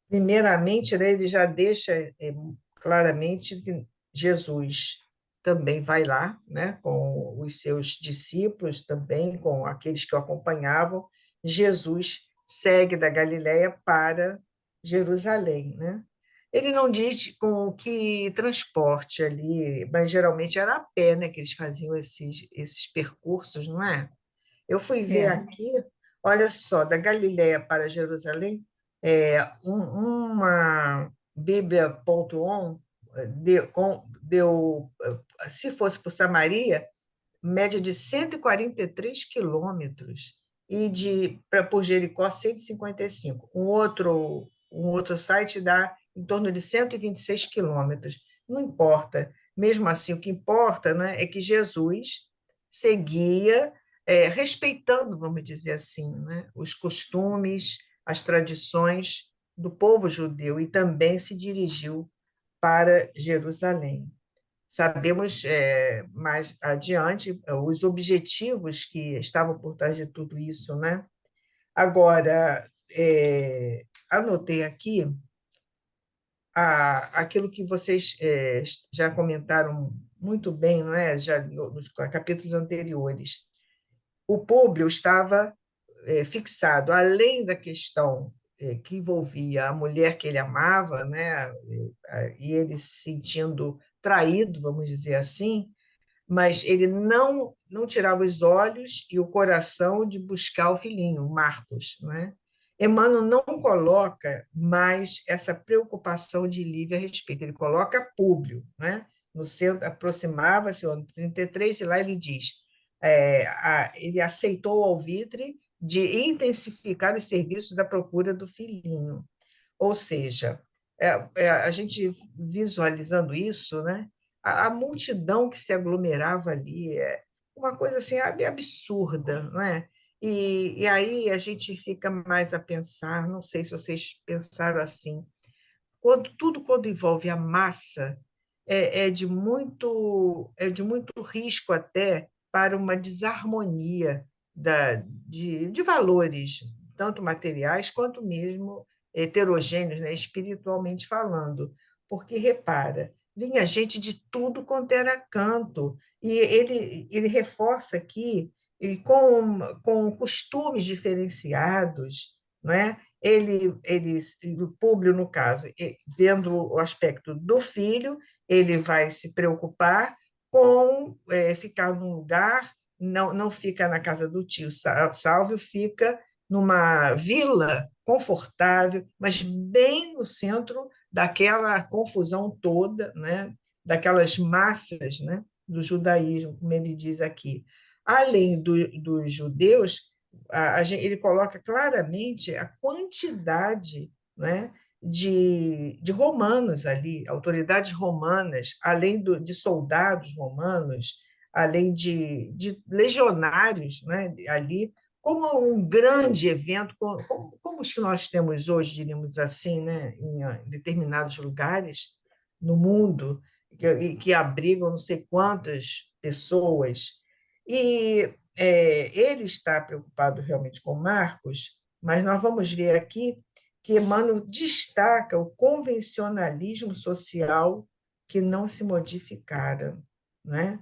Primeiramente, né, ele já deixa claramente que Jesus também vai lá, né, com os seus discípulos, também com aqueles que o acompanhavam. Jesus segue da Galiléia para Jerusalém, né? Ele não diz com que transporte ali, mas geralmente era a pé, né, que eles faziam esses percursos, não é? Eu fui ver aqui, olha só, da Galiléia para Jerusalém, uma Bíblia.com deu, se fosse por Samaria, média de 143 quilômetros, e por Jericó, 155. Um outro site dá em torno de 126 quilômetros. Não importa. Mesmo assim, o que importa, né, é que Jesus seguia respeitando, vamos dizer assim, né, os costumes, as tradições do povo judeu e também se dirigiu para Jerusalém. Sabemos mais adiante os objetivos que estavam por trás de tudo isso, né? Agora, anotei aqui aquilo que vocês já comentaram muito bem, não é? Já nos capítulos anteriores. O Públio estava fixado, além da questão que envolvia a mulher que ele amava, né? E ele se sentindo traído, vamos dizer assim, mas ele não tirava os olhos e o coração de buscar o filhinho, Marcos, né? Emmanuel não coloca mais essa preocupação de Lívia a respeito, ele coloca Públio, né? No centro, aproximava-se o ano 33, e lá ele diz, ele aceitou o alvitre de intensificar os serviços da procura do filhinho. Ou seja, a gente visualizando isso, né? A multidão que se aglomerava ali é uma coisa assim absurda, não é? E aí a gente fica mais a pensar, não sei se vocês pensaram assim, quando envolve a massa, é de muito risco até para uma desarmonia de valores, tanto materiais quanto mesmo heterogêneos, né, espiritualmente falando. Porque, repara, vinha gente de tudo quanto era canto, e ele reforça aqui, e com costumes diferenciados, não é? O Públio, no caso, vendo o aspecto do filho, ele vai se preocupar com ficar num lugar, não fica na casa do tio Sálvio, fica numa vila confortável, mas bem no centro daquela confusão toda, né? Daquelas massas, né? Do judaísmo, como ele diz aqui. Além dos judeus, ele coloca claramente a quantidade, né, de romanos ali, autoridades romanas, além de soldados romanos, além de legionários, né, ali como um grande evento, como os que nós temos hoje, diríamos assim, né, em determinados lugares no mundo, que abrigam não sei quantas pessoas. E ele está preocupado realmente com Marcos, mas nós vamos ver aqui que Emmanuel destaca o convencionalismo social que não se modificara, né?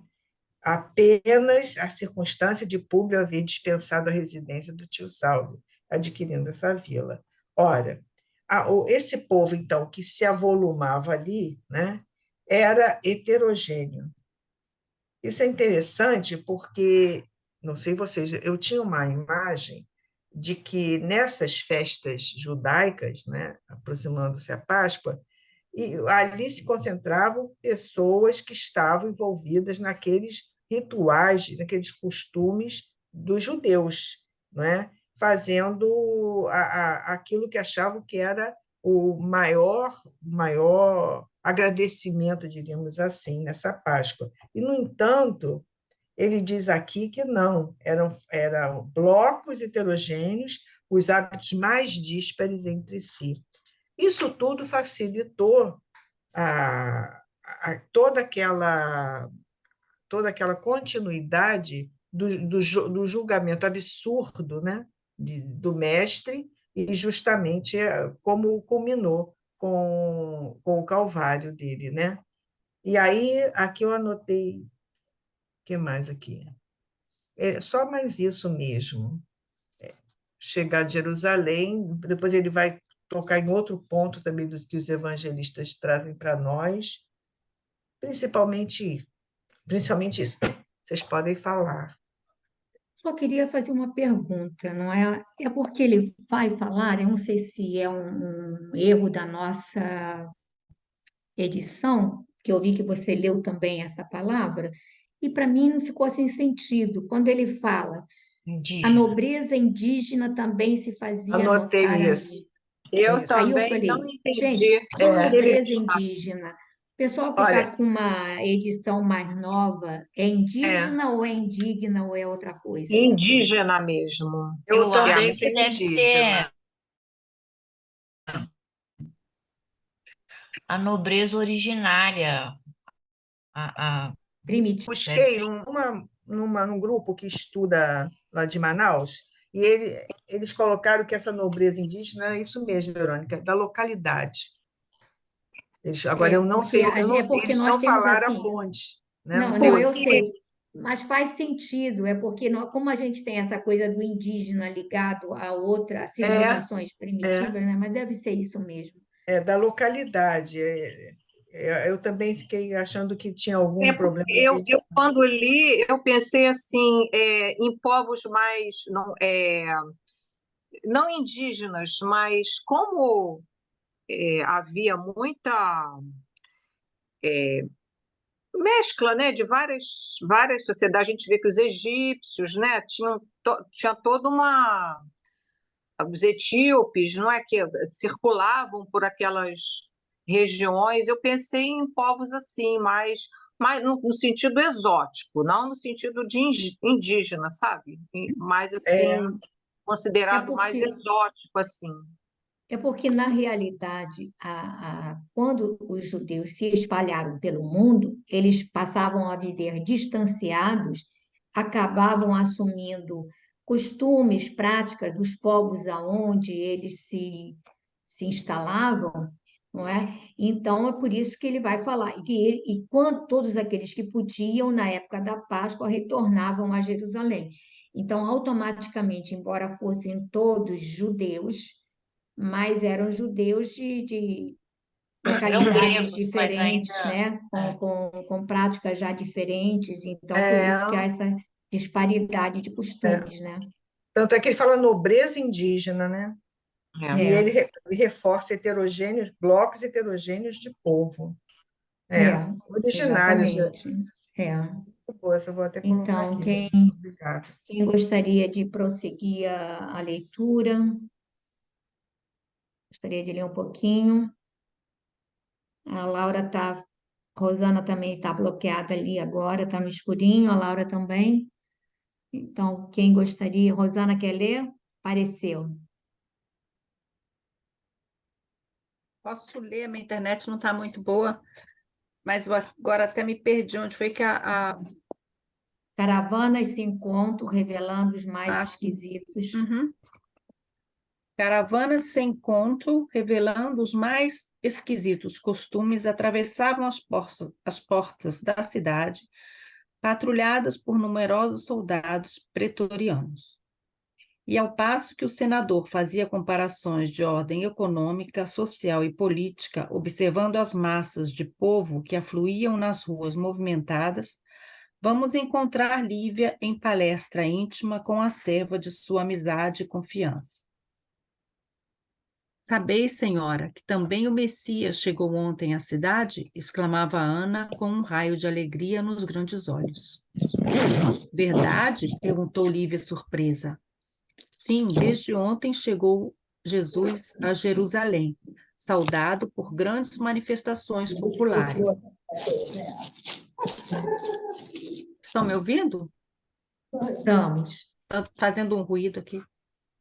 Apenas a circunstância de Públio haver dispensado a residência do tio Salvio, adquirindo essa vila. Ora, esse povo, então, que se avolumava ali, né, era heterogêneo. Isso é interessante porque, não sei vocês, eu tinha uma imagem de que nessas festas judaicas, né, aproximando-se a Páscoa, e ali se concentravam pessoas que estavam envolvidas naqueles rituais, naqueles costumes dos judeus, não é? Fazendo aquilo que achavam que era o maior agradecimento, diríamos assim, nessa Páscoa. E, no entanto, ele diz aqui que não, eram blocos heterogêneos, os hábitos mais díspares entre si. Isso tudo facilitou toda aquela continuidade do julgamento absurdo, né, do mestre, e justamente como culminou com o Calvário dele, né? E aí, aqui eu anotei, o que mais aqui? É só mais isso mesmo. Chegar de Jerusalém, depois ele vai tocar em outro ponto também dos que os evangelistas trazem para nós, principalmente isso. Vocês podem falar. Só queria fazer uma pergunta, não é? É porque ele vai falar, eu não sei se é um erro da nossa edição, que eu vi que você leu também essa palavra, e para mim não ficou sem sentido. Quando ele fala, a Indígena. nobreza indígena também se fazia notar Anotei ali. isso. Eu Isso. Aí eu também não falei, gente, entendi que onde ele nobreza indígena? O pessoal que está Olha, com uma edição mais nova é é, indígena ou é indigna ou é outra coisa? indígena mesmo. eu Eu Que é a acho também que tenho deve indígena. ser a nobreza originária. A, Primitivo. deve Busquei ser. num grupo que estuda lá de Manaus, e eles colocaram que essa nobreza indígena é isso mesmo, Verônica, da localidade. Agora, É, eu não porque, sei, porque eles nós não temos falaram a assim, fonte, né? Não não, sei não, o eu porque sei, mas faz sentido, é porque como a gente tem essa coisa do indígena ligado a outras é, civilizações é, primitivas, né? Mas deve ser isso mesmo. é da localidade. Eu também fiquei achando que tinha algum porque problema de eu edição. quando li, eu pensei assim, em povos mais, não, não indígenas, mas como havia muita mescla, né, de várias sociedades, a gente vê que os egípcios, né, tinha toda uma os etíopes, não é que circulavam por aquelas regiões. Eu pensei em povos assim, mas no sentido exótico, não no sentido de indígena, sabe? Mais É, assim, É considerado mais porque exótico assim. É porque, na realidade, quando os judeus se espalharam pelo mundo, eles passavam a viver distanciados, acabavam assumindo costumes, práticas dos povos aonde eles se instalavam, não é? Então, é por isso que ele vai falar. E quando todos aqueles que podiam, na época da Páscoa, retornavam a Jerusalém. Então, automaticamente, embora fossem todos judeus, mas eram judeus de Eram localidades gregos, mas diferentes, ainda. né? É. Com práticas já diferentes, então por é, isso que há essa disparidade de é. costumes, né? Tanto é que ele fala nobreza indígena, né? É. E É, ele reforça blocos heterogêneos de povo. é, Originários. exatamente. É. Pô, essa eu vou até colocar Então, aqui. Obrigada. quem gostaria de prosseguir a leitura, gostaria de ler um pouquinho. A Laura está, Rosana também está bloqueada ali agora, está no escurinho, a Laura também. Então, quem gostaria? Rosana quer ler? Apareceu. Posso ler, minha internet não está muito boa, mas eu agora até me perdi onde foi que Caravanas se encontram revelando os mais sim. esquisitos. Uhum. Caravanas sem conto, revelando os mais esquisitos costumes, atravessavam as portas da cidade, patrulhadas por numerosos soldados pretorianos. E ao passo que o senador fazia comparações de ordem econômica, social e política, observando as massas de povo que afluíam nas ruas movimentadas, vamos encontrar Lívia em palestra íntima com a serva de sua amizade e confiança. Sabeis, senhora, que também o Messias chegou ontem à cidade? Exclamava Ana com um raio de alegria nos grandes olhos. Verdade? Perguntou Lívia surpresa. Sim, desde ontem chegou Jesus a Jerusalém, saudado por grandes manifestações populares. Estão me ouvindo? Estamos. Está fazendo um ruído aqui.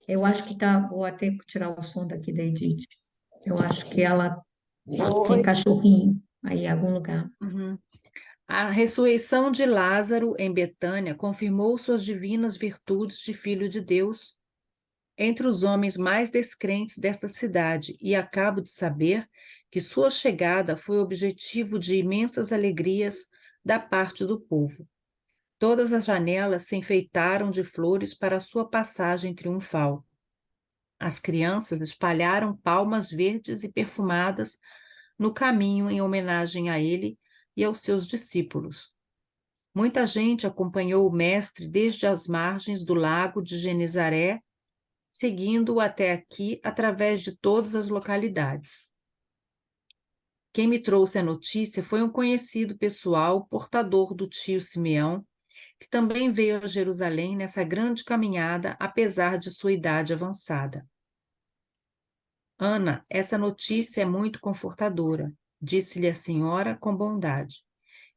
Eu acho que tá. Vou até tirar o som daqui da Edith. Eu acho que ela tem cachorrinho aí em algum lugar. Uhum. A ressurreição de Lázaro em Betânia confirmou suas divinas virtudes de filho de Deus entre os homens mais descrentes desta cidade, e acabo de saber que sua chegada foi objetivo de imensas alegrias da parte do povo. Todas as janelas se enfeitaram de flores para sua passagem triunfal. As crianças espalharam palmas verdes e perfumadas no caminho em homenagem a ele e aos seus discípulos. Muita gente acompanhou o mestre desde as margens do lago de Genezaré, seguindo-o até aqui através de todas as localidades. Quem me trouxe a notícia foi um conhecido pessoal, portador do tio Simeão, que também veio a Jerusalém nessa grande caminhada, apesar de sua idade avançada. Ana, essa notícia é muito confortadora, disse-lhe a senhora com bondade.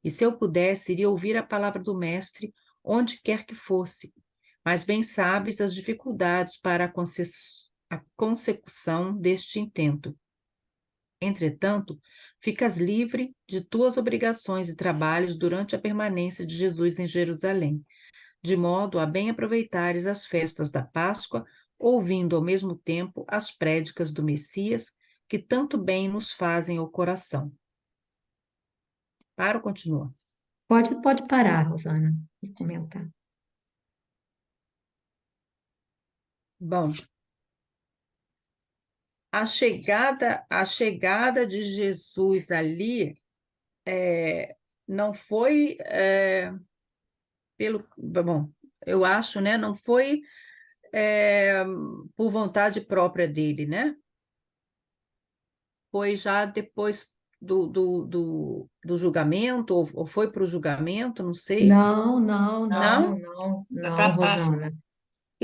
E se eu pudesse, iria ouvir a palavra do mestre onde quer que fosse. Mas bem sabes as dificuldades para a consecução deste intento. Entretanto, ficas livre de tuas obrigações e trabalhos durante a permanência de Jesus em Jerusalém, de modo a bem aproveitares as festas da Páscoa, ouvindo ao mesmo tempo as prédicas do Messias, que tanto bem nos fazem ao coração. Para ou continua? Pode parar, Rosana, e comentar. Bom, a chegada de Jesus ali não foi bom, eu acho, né? Não foi por vontade própria dele, né? Foi já depois do julgamento, ou foi para o julgamento, não sei. Não, não, não, Não? não, Foi para não, a Páscoa. Rosana.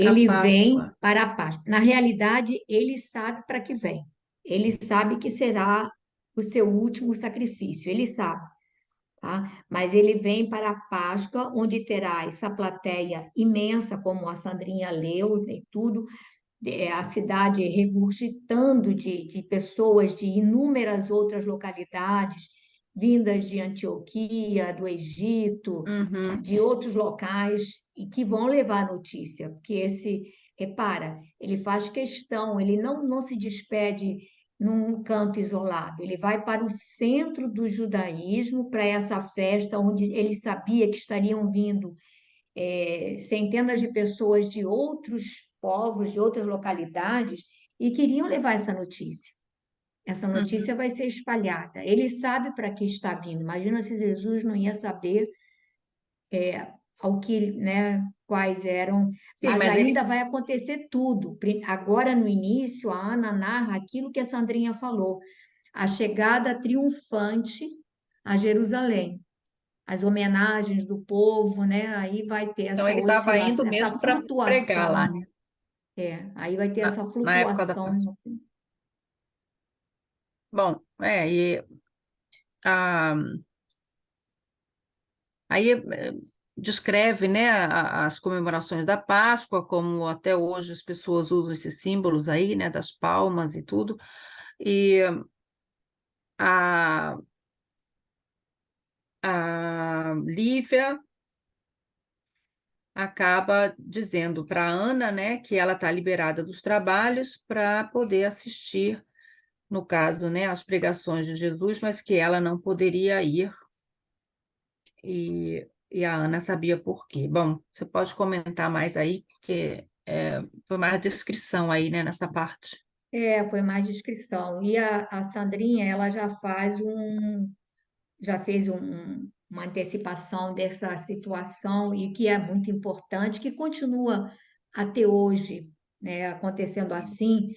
A Ele vem Páscoa. para a Páscoa. Na realidade, ele sabe para que vem. Ele sabe que será o seu último sacrifício. Ele sabe, tá? Mas ele vem para a Páscoa, onde terá essa plateia imensa, como a Sandrinha leu e tudo, a cidade regurgitando de pessoas de inúmeras outras localidades, vindas de Antioquia, do Egito, Uhum. de outros locais, e que vão levar a notícia, porque repara, ele faz questão, ele não se despede num canto isolado, ele vai para o centro do judaísmo, para essa festa onde ele sabia que estariam vindo centenas de pessoas de outros povos, de outras localidades, e queriam levar essa notícia. Essa notícia vai ser espalhada. Ele sabe para que está vindo. Imagina se Jesus não ia saber ao que, né, quais eram, Sim, mas mas ele. ainda vai acontecer tudo. Agora, no início, a Ana narra aquilo que a Sandrinha falou, a chegada triunfante a Jerusalém, as homenagens do povo, né? Aí vai ter Então, essa ele estava indo oscilação, essa mesmo para pregar lá, flutuação. né? Aí vai ter essa Na época da Páscoa. flutuação. Bom, e ah, aí descreve, né, as comemorações da Páscoa, como até hoje as pessoas usam esses símbolos aí, né, das palmas e tudo. E a, a Lívia acaba dizendo para a Ana, né, que ela está liberada dos trabalhos para poder assistir, no caso, né, às pregações de Jesus, mas que ela não poderia ir, e a Ana sabia por quê. Bom, você pode comentar mais aí, porque foi mais descrição aí, né, nessa parte. Foi mais descrição. E a Sandrinha, ela já fez uma antecipação dessa situação e que é muito importante, que continua até hoje, né, acontecendo assim,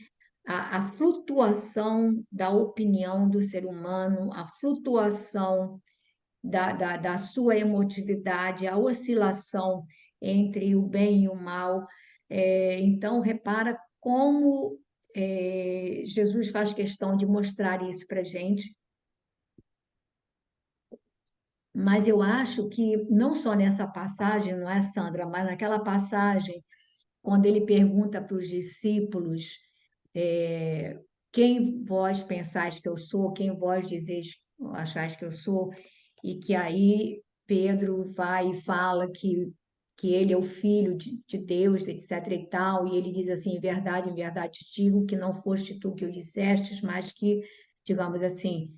a flutuação da opinião do ser humano, a flutuação da sua emotividade, a oscilação entre o bem e o mal. Então, repara como Jesus faz questão de mostrar isso para a gente. Mas eu acho que não só nessa passagem, não é, Sandra, mas naquela passagem, quando ele pergunta para os discípulos, é, quem vós pensais que eu sou, quem vós dizeis, achais que eu sou, e que aí Pedro vai e fala que ele é o filho de Deus, etc. e tal, e ele diz assim, em verdade te digo que não foste tu que o dissestes, mas que, digamos assim,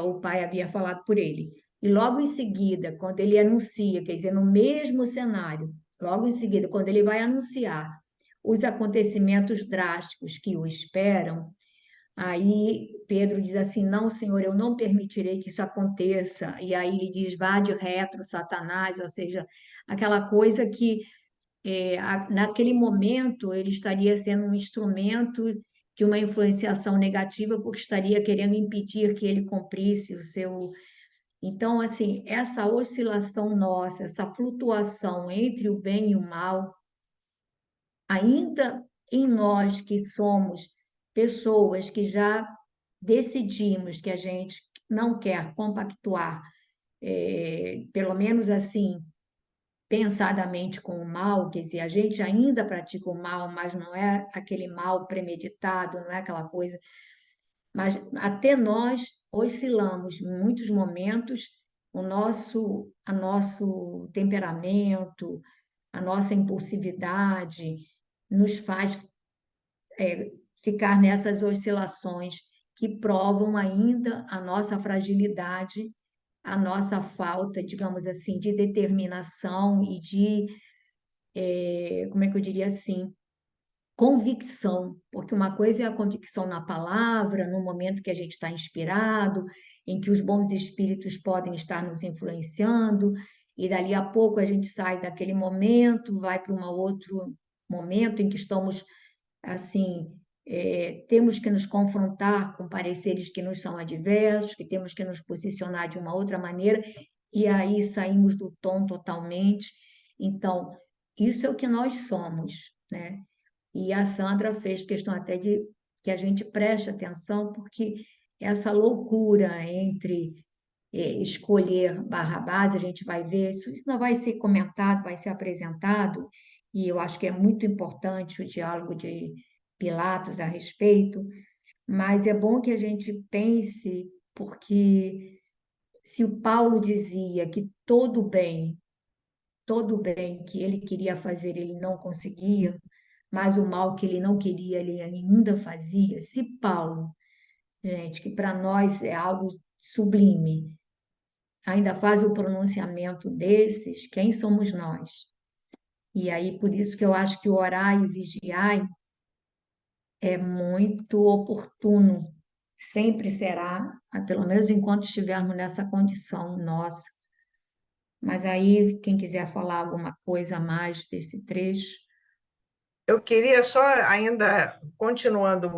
o Pai havia falado por ele. E logo em seguida, quando ele anuncia, quer dizer, no mesmo cenário, logo em seguida, quando ele vai anunciar os acontecimentos drásticos que o esperam, aí Pedro diz assim: Não, Senhor, eu não permitirei que isso aconteça. E aí ele diz: Vá de retro, Satanás, ou seja, aquela coisa que naquele momento ele estaria sendo um instrumento de uma influenciação negativa, porque estaria querendo impedir que ele cumprisse o seu. Então, assim, essa oscilação nossa, essa flutuação entre o bem e o mal, ainda em nós que somos pessoas que já decidimos que a gente não quer compactuar, pelo menos assim, pensadamente com o mal, quer dizer, a gente ainda pratica o mal, mas não é aquele mal premeditado, não é aquela coisa. Mas até nós oscilamos em muitos momentos a nosso temperamento, a nossa impulsividade nos faz ficar nessas oscilações que provam ainda a nossa fragilidade, a nossa falta, digamos assim, de determinação e de, como é que eu diria assim, convicção, porque uma coisa é a convicção na palavra, no momento que a gente está inspirado, em que os bons espíritos podem estar nos influenciando, e dali a pouco a gente sai daquele momento, vai para um outro momento em que estamos assim, temos que nos confrontar com pareceres que nos são adversos, que temos que nos posicionar de uma outra maneira, e aí saímos do tom totalmente. Então, isso é o que nós somos, né? E a Sandra fez questão até de que a gente preste atenção, porque essa loucura entre escolher Barrabás, a gente vai ver, isso não vai ser comentado, vai ser apresentado, e eu acho que é muito importante o diálogo de Pilatos a respeito, mas é bom que a gente pense, porque se o Paulo dizia que todo bem que ele queria fazer, ele não conseguia, mas o mal que ele não queria, ele ainda fazia. Se Paulo, gente, que para nós é algo sublime, ainda faz o pronunciamento desses, quem somos nós? E aí, por isso que eu acho que o orar e vigiar é muito oportuno, sempre será, pelo menos enquanto estivermos nessa condição nossa. Mas aí, quem quiser falar alguma coisa a mais desse trecho. Eu queria só, ainda continuando,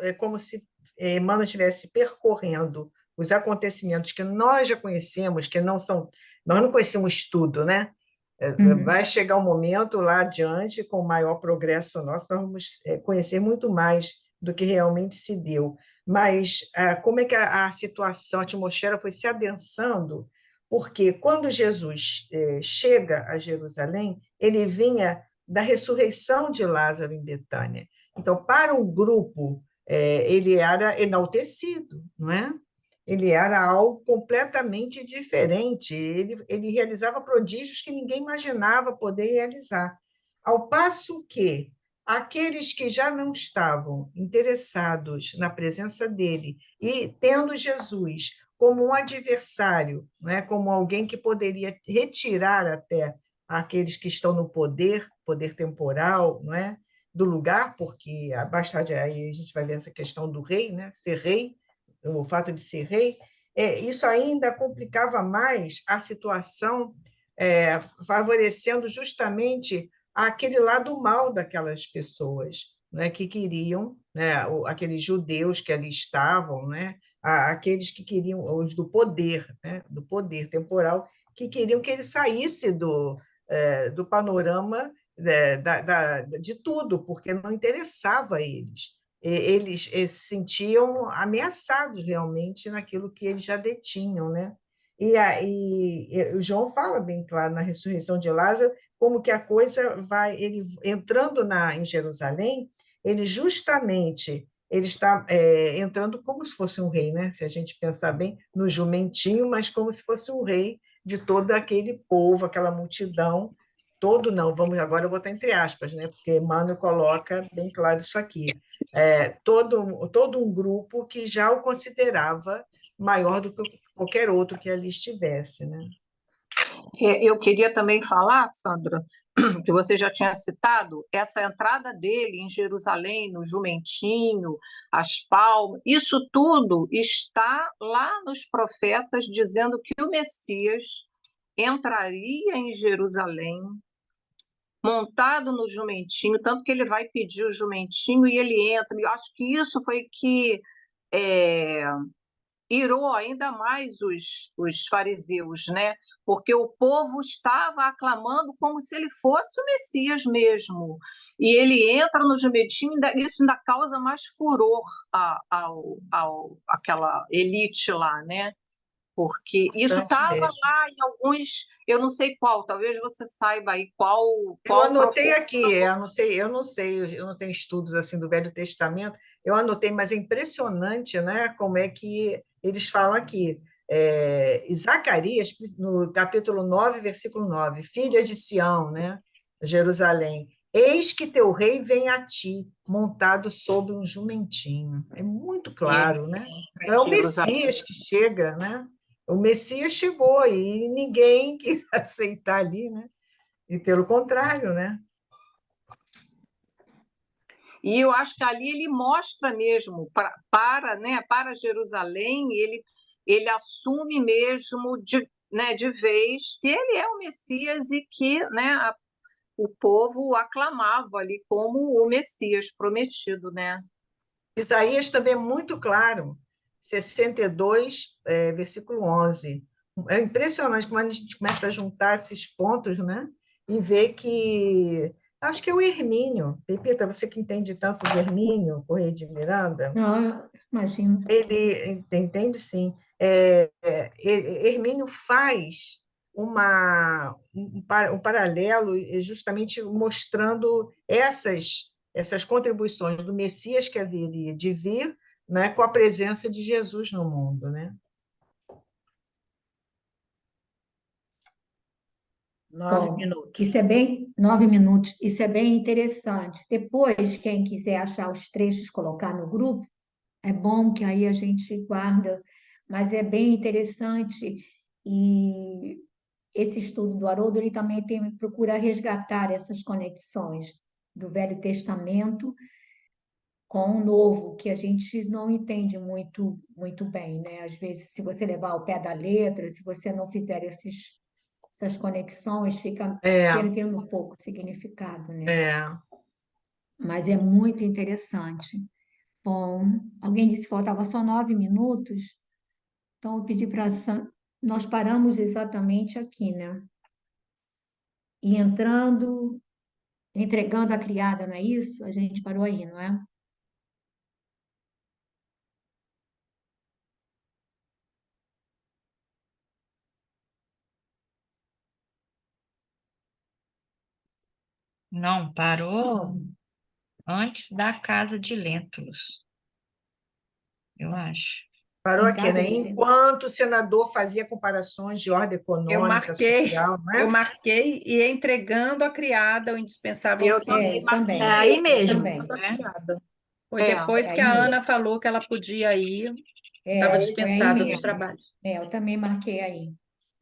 é como se Emmanuel estivesse percorrendo os acontecimentos que nós já conhecemos, que não são, nós não conhecemos tudo, né? Uhum. Vai chegar um momento lá adiante, com maior progresso nosso, nós vamos conhecer muito mais do que realmente se deu. Mas como é que a situação, a atmosfera foi se adensando porque quando Jesus chega a Jerusalém, ele vinha da ressurreição de Lázaro em Betânia. Então, para o grupo, ele era enaltecido, não é? Ele era algo completamente diferente. Ele realizava prodígios que ninguém imaginava poder realizar. Ao passo que aqueles que já não estavam interessados na presença dele e tendo Jesus como um adversário, né, como alguém que poderia retirar até aqueles que estão no poder, poder temporal, não é, do lugar, porque basta aí a gente vai ver essa questão do rei, né, ser rei, o fato de ser rei, isso ainda complicava mais a situação, favorecendo justamente aquele lado mal daquelas pessoas, né, que queriam, né, aqueles judeus que ali estavam, né, aqueles que queriam, os do poder temporal, que queriam que ele saísse do panorama de tudo, porque não interessava a eles. Eles se sentiam ameaçados realmente naquilo que eles já detinham, né? E o João fala bem claro na ressurreição de Lázaro, como que a coisa vai, ele entrando em Jerusalém, ele está entrando como se fosse um rei, né? Se a gente pensar bem, no jumentinho, mas como se fosse um rei de todo aquele povo, aquela multidão, todo não, vamos agora eu vou botar entre aspas, né? Porque Emmanuel coloca bem claro isso aqui. Todo um grupo que já o considerava maior do que qualquer outro que ali estivesse, né? Eu queria também falar, Sandra, que você já tinha citado, essa entrada dele em Jerusalém, no jumentinho, as palmas, isso tudo está lá nos profetas dizendo que o Messias entraria em Jerusalém montado no jumentinho, tanto que ele vai pedir o jumentinho e ele entra. Eu acho que isso foi que é, irou ainda mais os fariseus, né? Porque o povo estava aclamando como se ele fosse o Messias mesmo. E ele entra no jumentinho, isso ainda causa mais furor àquela elite lá, né? Porque isso Bastante estava mesmo. lá em alguns, eu não sei qual, talvez você saiba aí Eu qual anotei profeta. aqui, eu não tenho estudos assim do Velho Testamento, eu anotei, mas é impressionante, né, como é que eles falam aqui. Zacarias, no capítulo 9, versículo 9, filha de Sião, né, Jerusalém, eis que teu rei vem a ti, montado sobre um jumentinho. É muito E ele claro, né? entra Não em é o Jerusalém. Messias que chega, né? O Messias chegou e ninguém quis aceitar ali, né? E pelo contrário, né? E eu acho que ali ele mostra mesmo né, para Jerusalém, ele assume mesmo de vez que ele é o Messias e que, né, o povo aclamava ali como o Messias prometido, né? Isaías também é muito claro, 62, versículo 11. É impressionante quando a gente começa a juntar esses pontos, né? E ver que. Acho que é o Hermínio. Pepita, você que entende tanto de Hermínio, Correia de Miranda, Não, imagino. ele entende sim. Hermínio faz um paralelo justamente mostrando essas contribuições do Messias que haveria de vir, né, com a presença de Jesus no mundo, né? 9 Bom, minutos. isso é bem, 9 minutos, isso é bem interessante. Depois, quem quiser achar os trechos, colocar no grupo, é bom que aí a gente guarda, mas é bem interessante e esse estudo do Haroldo, ele também procura resgatar essas conexões do Velho Testamento com o Novo, que a gente não entende muito bem, né? Às vezes, se você levar ao pé da letra, se você não fizer essas conexões, fica É, perdendo um pouco o significado, né? é. Mas é muito interessante. Bom, alguém disse que faltava só 9 minutos, então eu pedi para. Nós paramos exatamente aqui, né? E entrando, entregando a criada, não é isso? A gente parou aí, não é? Não, parou antes da casa de Lentulus, eu acho. Parou Em aqui, casa né? de Enquanto o senador fazia comparações de ordem Eu econômica, marquei, social, não eu é? marquei e entregando a criada o indispensável Eu auxílio. também eu É também, marquei, aí eu mesmo, também. da né? criada. Foi É, depois É que aí a mesmo. Ana falou que ela podia ir, estava Foi aí dispensada do mesmo. trabalho. Eu também marquei aí.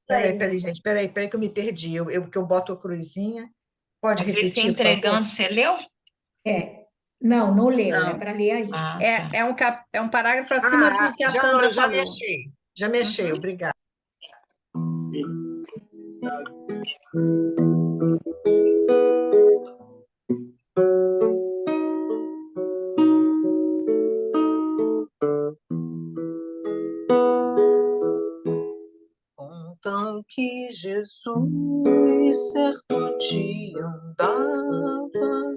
Peraí, gente, peraí que eu me perdi. Que eu boto a cruzinha. Pode Mas esse repetir, por favor? entregando, você leu? É, não, não leu, é Não, para ler aí. Ah, tá. é um parágrafo acima do que a Sandra Já me falou. achei. Já me achei, Uhum. obrigada. Contam que Jesus certo dia andava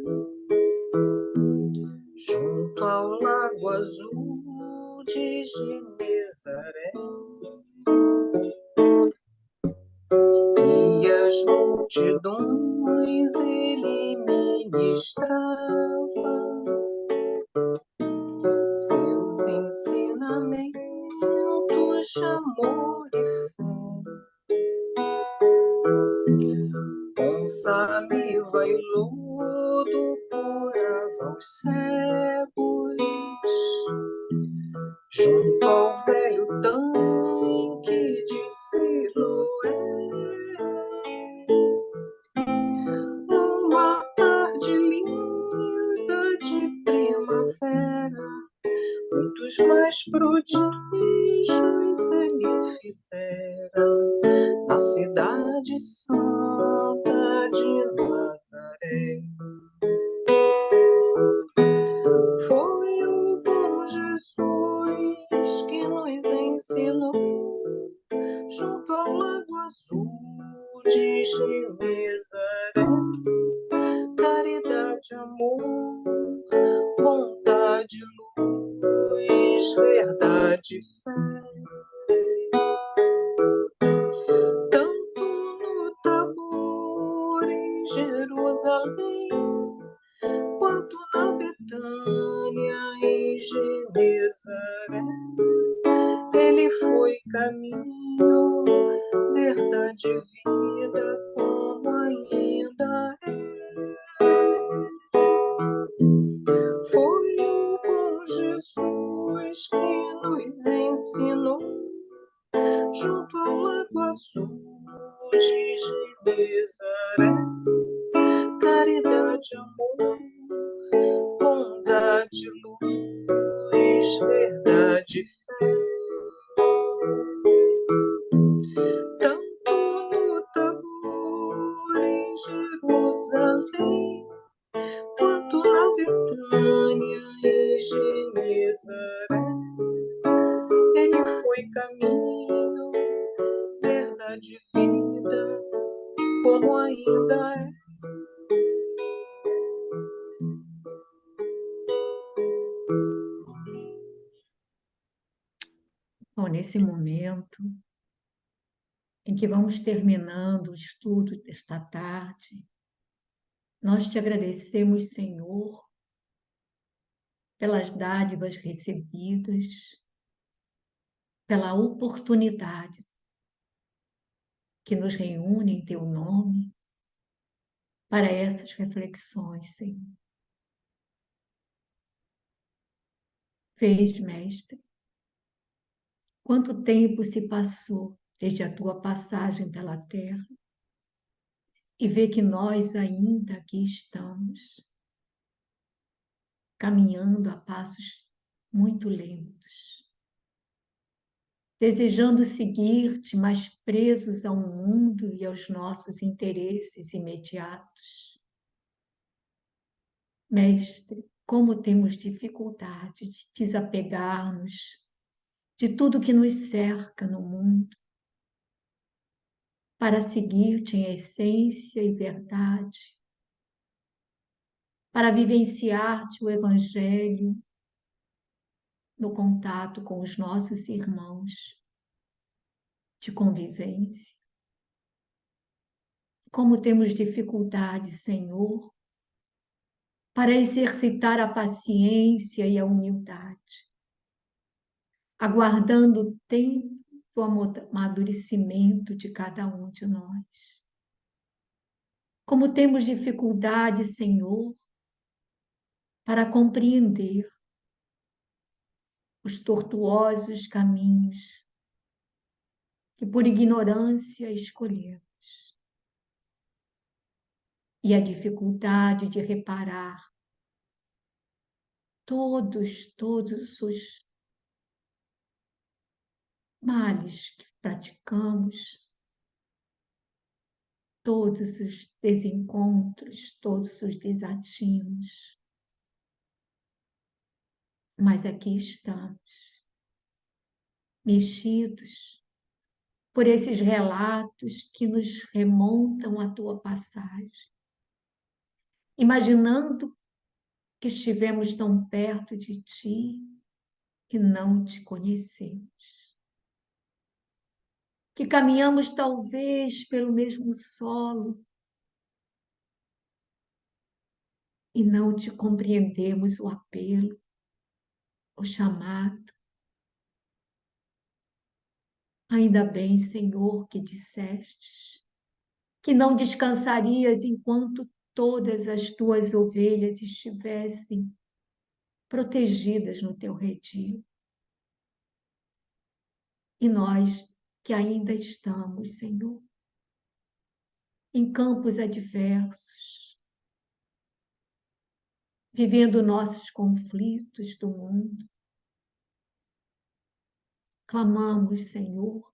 junto ao lago azul de Genezaré, e as multidões ele ministrava seus ensinamentos de amor e com saliva e lodo curava os cegos, junto ao velho tanque de Siloé. Numa tarde linda de primavera, muitos mais prodígios ele fizera na cidade santa de Nazaré. Foi o bom Jesus que nos ensinou junto ao lago azul de Genezaré. Caridade, amor, bondade, luz, verdade, fé. Tanto no Tabor, em Jerusalém, quanto na Betânia, em Genezaré, ele foi caminho, verdade e vida, como ainda é. Foi o bom Jesus que nos ensinou junto ao lago azul de Genezaré. Caridade, amor, bondade, luz, verdade, fé. Tanto no Tabor, em Jerusalém, quanto na Betânia, em Genezaré, ele foi caminho, verdade e vida, como ainda é. Bom, nesse momento em que vamos terminando o estudo desta tarde, nós te agradecemos, Senhor, pelas dádivas recebidas, pela oportunidade que nos reúne em teu nome para essas reflexões, Senhor. Fez, Mestre, quanto tempo se passou desde a tua passagem pela terra e vê que nós ainda aqui estamos, caminhando a passos muito lentos, desejando seguir-te, mas presos ao mundo e aos nossos interesses imediatos. Mestre, como temos dificuldade de desapegar-nos de tudo que nos cerca no mundo, para seguir-te em essência e verdade, para vivenciar-te o Evangelho no contato com os nossos irmãos de convivência. Como temos dificuldade, Senhor, para exercitar a paciência e a humildade, aguardando o tempo do amadurecimento de cada um de nós. Como temos dificuldade, Senhor, para compreender os tortuosos caminhos que por ignorância escolhemos, e a dificuldade de reparar todos os males que praticamos, todos os desencontros, todos os desatinos. Mas aqui estamos, mexidos por esses relatos que nos remontam à tua passagem, imaginando que estivemos tão perto de ti que não te conhecemos, que caminhamos talvez pelo mesmo solo e não te compreendemos o apelo, o chamado. Ainda bem, Senhor, que disseste que não descansarias enquanto todas as tuas ovelhas estivessem protegidas no teu redil. E nós que ainda estamos, Senhor, em campos adversos, vivendo nossos conflitos do mundo, clamamos, Senhor,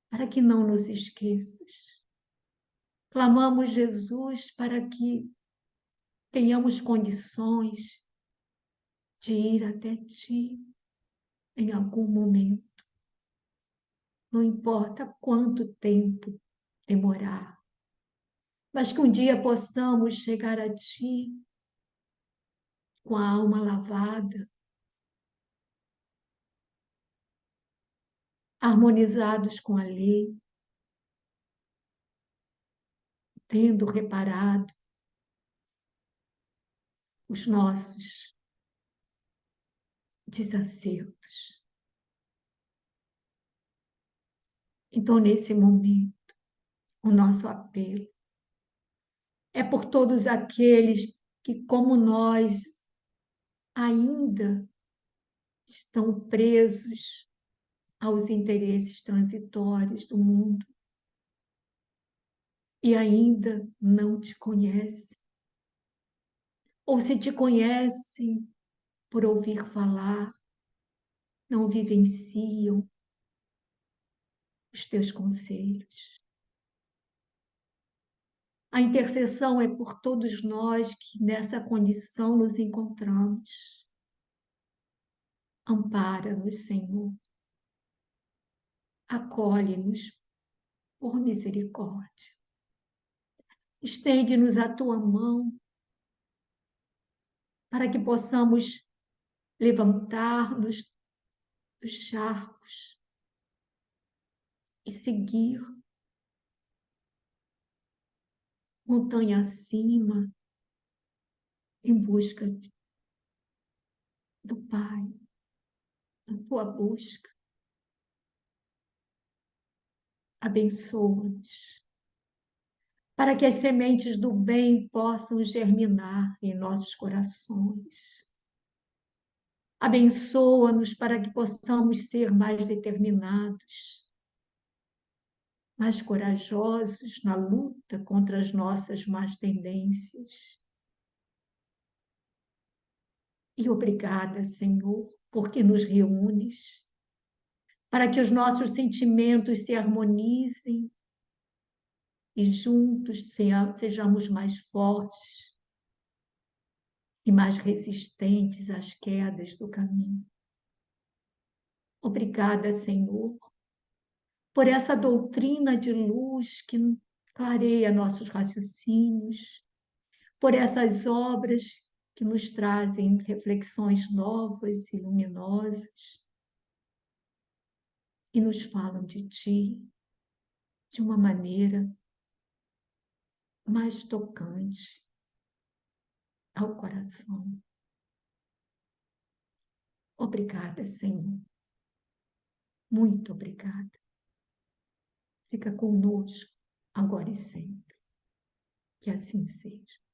para que não nos esqueças. Clamamos, Jesus, para que tenhamos condições de ir até ti em algum momento. Não importa quanto tempo demorar, mas que um dia possamos chegar a ti com a alma lavada, harmonizados com a lei, tendo reparado os nossos desacertos. Então, nesse momento, o nosso apelo é por todos aqueles que, como nós, ainda estão presos aos interesses transitórios do mundo e ainda não te conhecem, ou se te conhecem por ouvir falar, não vivenciam os teus conselhos. A intercessão é por todos nós que nessa condição nos encontramos. Ampara-nos, Senhor. Acolhe-nos por misericórdia. Estende-nos a tua mão para que possamos levantar-nos dos charcos e seguir montanha acima em busca do Pai, na tua busca. Abençoa-nos para que as sementes do bem possam germinar em nossos corações. Abençoa-nos para que possamos ser mais determinados, mais corajosos na luta contra as nossas más tendências. E obrigada, Senhor, porque nos reúnes, para que os nossos sentimentos se harmonizem e juntos sejamos mais fortes e mais resistentes às quedas do caminho. Obrigada, Senhor, por essa doutrina de luz que clareia nossos raciocínios, por essas obras que nos trazem reflexões novas e luminosas e nos falam de Ti de uma maneira mais tocante, ao coração. Obrigada, Senhor. Muito obrigada. Fica conosco, agora e sempre. Que assim seja.